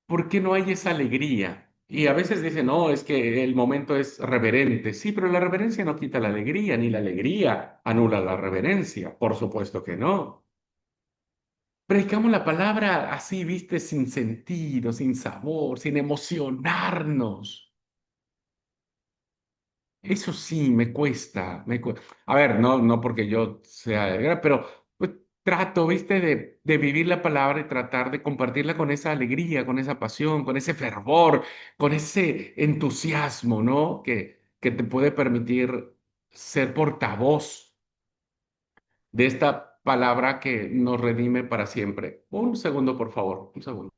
¿Por qué no hay esa alegría? Y a veces dicen, no, es que el momento es reverente. Sí, pero la reverencia no quita la alegría, ni la alegría anula la reverencia. Por supuesto que no. Predicamos la palabra así, viste, sin sentido, sin sabor, sin emocionarnos. Eso sí, me cuesta. A ver, no porque yo sea de guerra, pero pues, trato, viste, de vivir la palabra y tratar de compartirla con esa alegría, con esa pasión, con ese fervor, con ese entusiasmo, ¿no? que te puede permitir ser portavoz de esta palabra que nos redime para siempre. Un segundo, por favor, un segundo.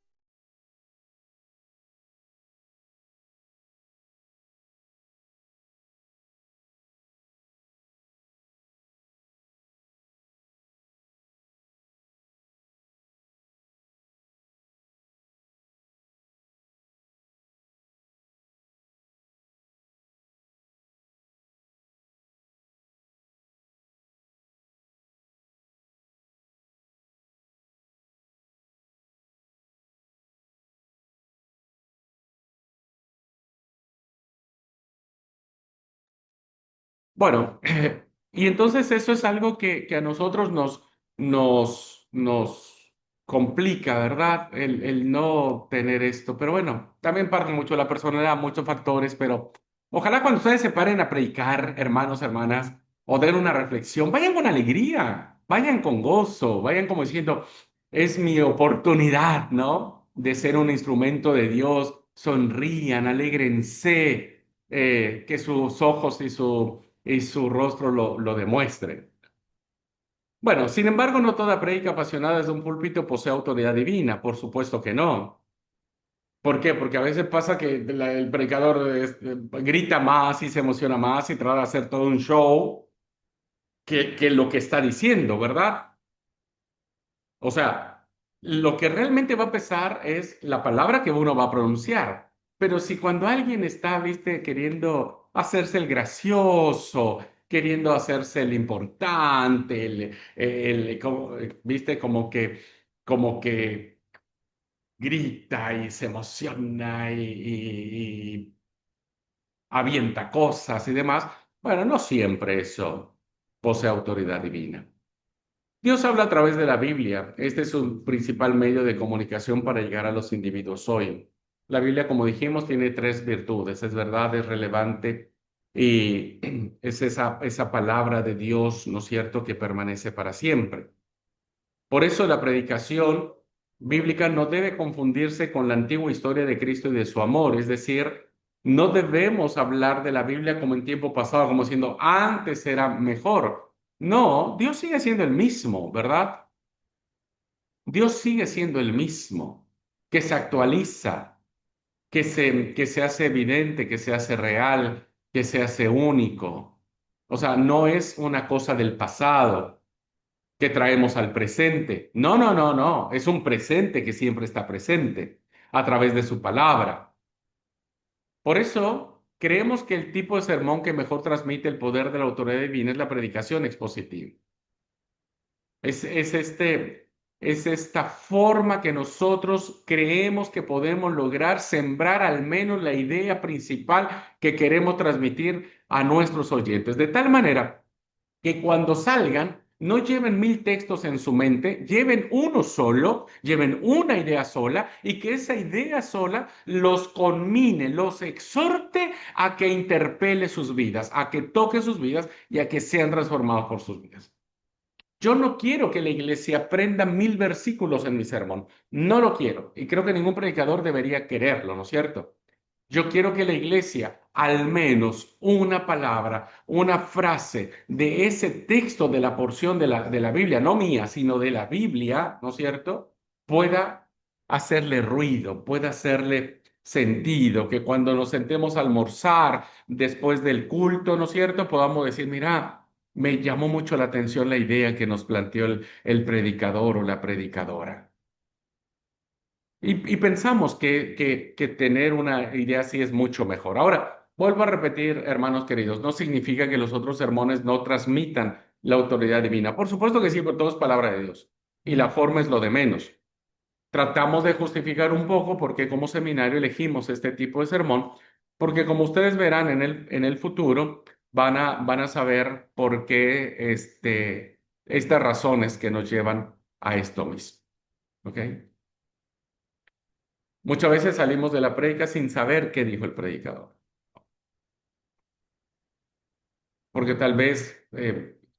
Bueno, y entonces eso es algo que a nosotros nos complica, ¿verdad? El no tener esto. Pero bueno, también parte mucho de la personalidad, muchos factores, pero ojalá cuando ustedes se paren a predicar, hermanos, hermanas, o den una reflexión, vayan con alegría, vayan con gozo, vayan como diciendo, es mi oportunidad, ¿no? De ser un instrumento de Dios. Sonrían, alégrense, que sus ojos y su rostro lo demuestre. Bueno, sin embargo, no toda prédica apasionada desde un púlpito posee autoridad divina, por supuesto que no. ¿Por qué? Porque a veces pasa que el predicador grita más y se emociona más y trata de hacer todo un show que lo que está diciendo, ¿verdad? O sea, lo que realmente va a pesar es la palabra que uno va a pronunciar. Pero si cuando alguien está, viste, queriendo hacerse el gracioso, queriendo hacerse el importante, viste, como que grita y se emociona y avienta cosas y demás, bueno, no siempre eso posee autoridad divina. Dios habla a través de la Biblia. Este es su principal medio de comunicación para llegar a los individuos hoy. La Biblia, como dijimos, tiene tres virtudes. Es verdad, es relevante y es esa palabra de Dios, ¿no es cierto?, que permanece para siempre. Por eso la predicación bíblica no debe confundirse con la antigua historia de Cristo y de su amor. Es decir, no debemos hablar de la Biblia como en tiempo pasado, como diciendo antes era mejor. No, Dios sigue siendo el mismo, ¿verdad? Dios sigue siendo el mismo, que se actualiza, que se hace evidente, que se hace real, que se hace único. O sea, no es una cosa del pasado que traemos al presente. No, no, no, no. Es un presente que siempre está presente a través de su palabra. Por eso, creemos que el tipo de sermón que mejor transmite el poder de la autoridad divina es la predicación expositiva. Es, es esta forma que nosotros creemos que podemos lograr sembrar al menos la idea principal que queremos transmitir a nuestros oyentes. De tal manera que cuando salgan, no lleven 1000 textos en su mente, lleven uno solo, lleven una idea sola y que esa idea sola los conmine, los exhorte a que interpele sus vidas, a que toque sus vidas y a que sean transformados por sus vidas. Yo no quiero que la iglesia aprenda 1000 versículos en mi sermón. No lo quiero. Y creo que ningún predicador debería quererlo, ¿no es cierto? Yo quiero que la iglesia, al menos una palabra, una frase de ese texto de la porción de la Biblia, no mía, sino de la Biblia, ¿no es cierto?, pueda hacerle ruido, pueda hacerle sentido, que cuando nos sentemos a almorzar después del culto, ¿no es cierto?, podamos decir, mira, me llamó mucho la atención la idea que nos planteó el predicador o la predicadora. Y pensamos que tener una idea así es mucho mejor. Ahora, vuelvo a repetir, hermanos queridos, no significa que los otros sermones no transmitan la autoridad divina. Por supuesto que sí, porque todo es palabra de Dios. Y la forma es lo de menos. Tratamos de justificar un poco por qué como seminario elegimos este tipo de sermón, porque como ustedes verán en el futuro, van a saber por qué estas razones que nos llevan a esto mismo. ¿Ok? Muchas veces salimos de la prédica sin saber qué dijo el predicador, porque tal vez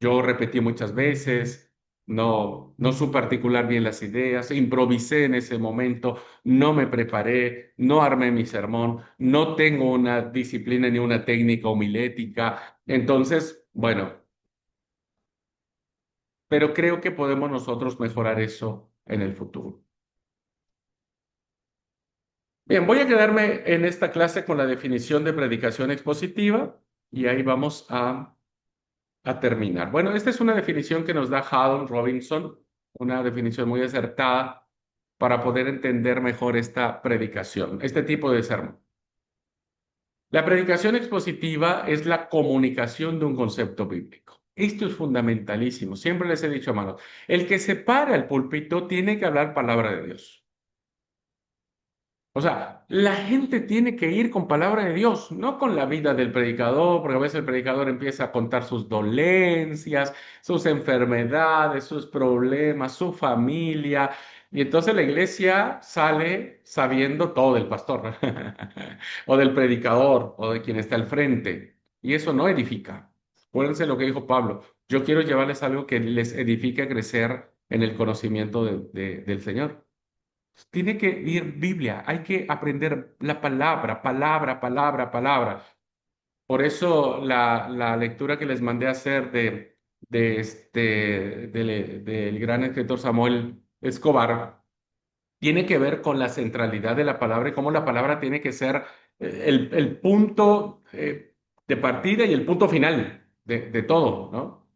yo repetí muchas veces, no supe articular bien las ideas, improvisé en ese momento, no me preparé, no armé mi sermón, no tengo una disciplina ni una técnica homilética. Entonces, bueno, pero creo que podemos nosotros mejorar eso en el futuro. Bien, voy a quedarme en esta clase con la definición de predicación expositiva y ahí vamos a terminar. Bueno, esta es una definición que nos da Haddon Robinson, una definición muy acertada para poder entender mejor esta predicación, este tipo de sermón. La predicación expositiva es la comunicación de un concepto bíblico. Esto es fundamentalísimo. Siempre les he dicho, hermanos, el que se para el púlpito tiene que hablar palabra de Dios. O sea, la gente tiene que ir con palabra de Dios, no con la vida del predicador, porque a veces el predicador empieza a contar sus dolencias, sus enfermedades, sus problemas, su familia, y entonces la iglesia sale sabiendo todo del pastor, o del predicador, o de quien está al frente, y eso no edifica. Acuérdense lo que dijo Pablo, yo quiero llevarles algo que les edifique a crecer en el conocimiento del Señor. Tiene que ir Biblia, hay que aprender la palabra, palabra, palabra, palabra. Por eso la lectura que les mandé a hacer del gran escritor Samuel Escobar tiene que ver con la centralidad de la palabra y cómo la palabra tiene que ser el punto de partida y el punto final de todo, ¿no?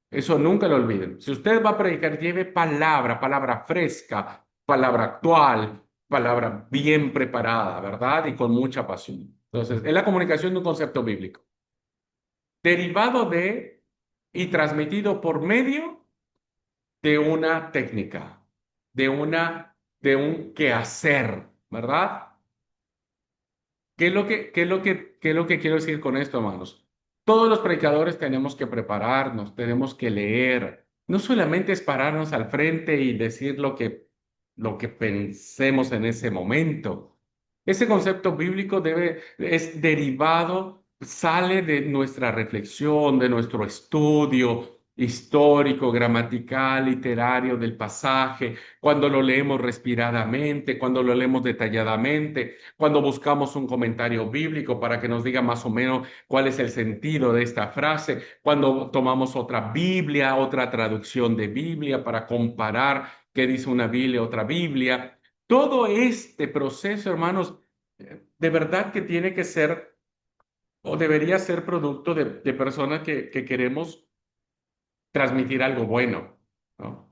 Eso nunca lo olviden. Si usted va a predicar, lleve palabra, palabra fresca, palabra actual, palabra bien preparada, ¿verdad? Y con mucha pasión. Entonces, es la comunicación de un concepto bíblico, derivado de y transmitido por medio de una técnica, de un quehacer, ¿verdad? ¿Qué es lo que quiero decir con esto, hermanos? Todos los predicadores tenemos que prepararnos, tenemos que leer. No solamente es pararnos al frente y decir lo que pensemos en ese momento. Ese concepto bíblico es derivado, sale de nuestra reflexión, de nuestro estudio histórico, gramatical, literario del pasaje, cuando lo leemos respiradamente, cuando lo leemos detalladamente, cuando buscamos un comentario bíblico para que nos diga más o menos cuál es el sentido de esta frase, cuando tomamos otra Biblia, otra traducción de Biblia para comparar qué dice una Biblia, otra Biblia. Todo este proceso, hermanos, de verdad que tiene que ser o debería ser producto de personas que queremos transmitir algo bueno, ¿no?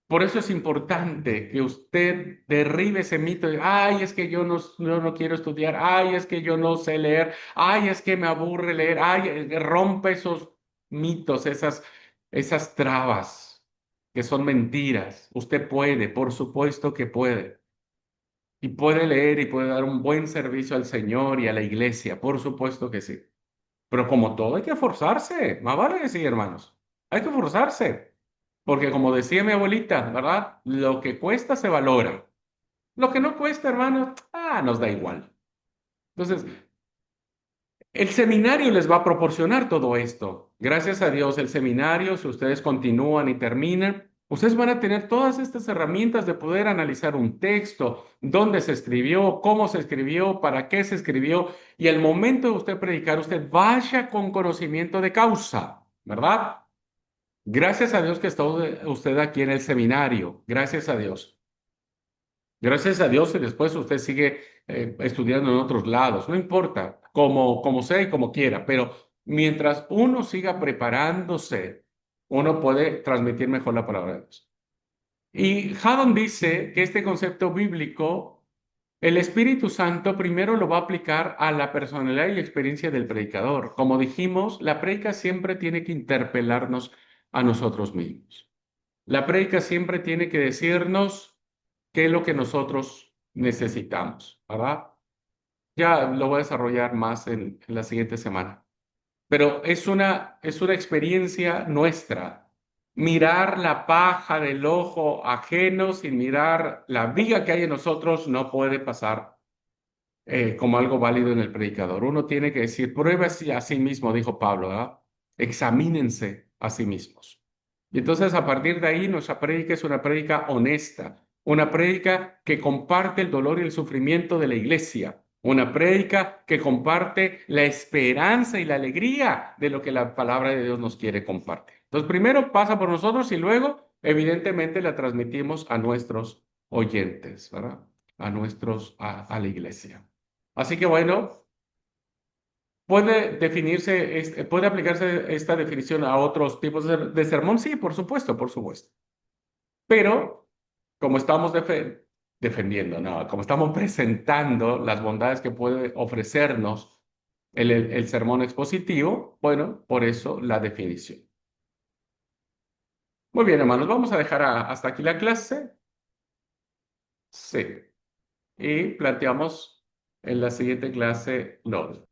Por eso es importante que usted derribe ese mito de, ay, es que yo no quiero estudiar, ay, es que yo no sé leer, ay, es que me aburre leer, ay, rompe esos mitos, esas trabas que son mentiras. Usted puede, por supuesto que puede. Y puede leer y puede dar un buen servicio al Señor y a la iglesia, por supuesto que sí. Pero como todo hay que forzarse, más vale decir, hermanos, hay que forzarse. Porque como decía mi abuelita, ¿verdad? Lo que cuesta se valora. Lo que no cuesta, hermanos, nos da igual. Entonces, el seminario les va a proporcionar todo esto. Gracias a Dios, el seminario, si ustedes continúan y terminan, ustedes van a tener todas estas herramientas de poder analizar un texto, dónde se escribió, cómo se escribió, para qué se escribió, y al momento de usted predicar, usted vaya con conocimiento de causa, ¿verdad? Gracias a Dios que está usted aquí en el seminario. Gracias a Dios. Gracias a Dios y después usted sigue estudiando en otros lados. No importa, como sea y como quiera, pero mientras uno siga preparándose, uno puede transmitir mejor la palabra de Dios. Y Haddon dice que este concepto bíblico, el Espíritu Santo primero lo va a aplicar a la personalidad y experiencia del predicador. Como dijimos, la prédica siempre tiene que interpelarnos a nosotros mismos. La prédica siempre tiene que decirnos qué es lo que nosotros necesitamos, ¿verdad? Ya lo voy a desarrollar más en la siguiente semana. Pero es una experiencia nuestra. Mirar la paja del ojo ajeno sin mirar la viga que hay en nosotros no puede pasar como algo válido en el predicador. Uno tiene que decir, pruébase a sí mismo, dijo Pablo, ¿verdad? examínense a sí mismos. Y entonces a partir de ahí nuestra prédica es una prédica honesta, una prédica que comparte el dolor y el sufrimiento de la iglesia, una prédica que comparte la esperanza y la alegría de lo que la palabra de Dios nos quiere compartir. Entonces primero pasa por nosotros y luego evidentemente la transmitimos a nuestros oyentes, ¿verdad? A la iglesia. Así que bueno. ¿Puede aplicarse esta definición a otros tipos de sermón? Sí, por supuesto, por supuesto. Pero como estamos defendiendo, no, como estamos presentando las bondades que puede ofrecernos el sermón expositivo, bueno, por eso la definición. Muy bien, hermanos, vamos a dejar hasta aquí la clase. Sí. Y planteamos en la siguiente clase lo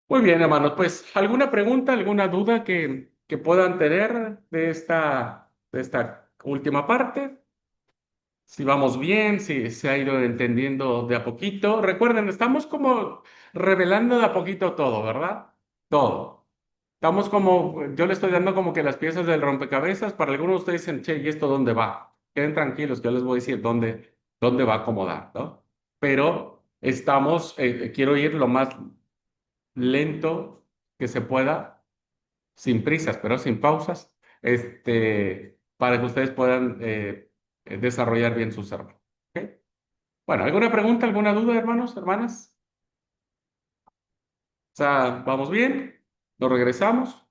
Muy bien, hermanos, pues alguna pregunta, alguna duda que puedan tener de esta última parte, si vamos bien, si se ha ido entendiendo de a poquito. Recuerden, estamos como revelando de a poquito todo, ¿verdad? Todo. Estamos como, yo le estoy dando como que las piezas del rompecabezas, para algunos de ustedes dicen, che, ¿y esto dónde va? Queden tranquilos, que yo les voy a decir dónde va a acomodar, ¿no? Pero quiero ir lo más lento que se pueda, sin prisas, pero sin pausas, para que ustedes puedan desarrollar bien su sermón. ¿Ok? Bueno, ¿alguna pregunta, alguna duda, hermanos, hermanas? O sea, ¿vamos bien? ¿Nos regresamos?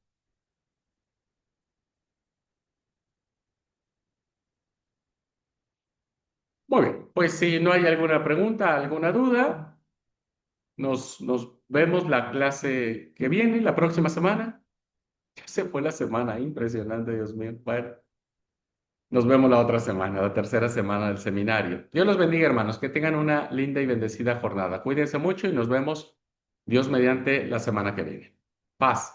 Muy bien, pues si no hay alguna pregunta, alguna duda, nos vemos la clase que viene, la próxima semana. Ya se fue la semana, impresionante, Dios mío. Bueno. Nos vemos la otra semana, la tercera semana del seminario. Dios los bendiga, hermanos. Que tengan una linda y bendecida jornada. Cuídense mucho y nos vemos, Dios mediante, la semana que viene. Paz.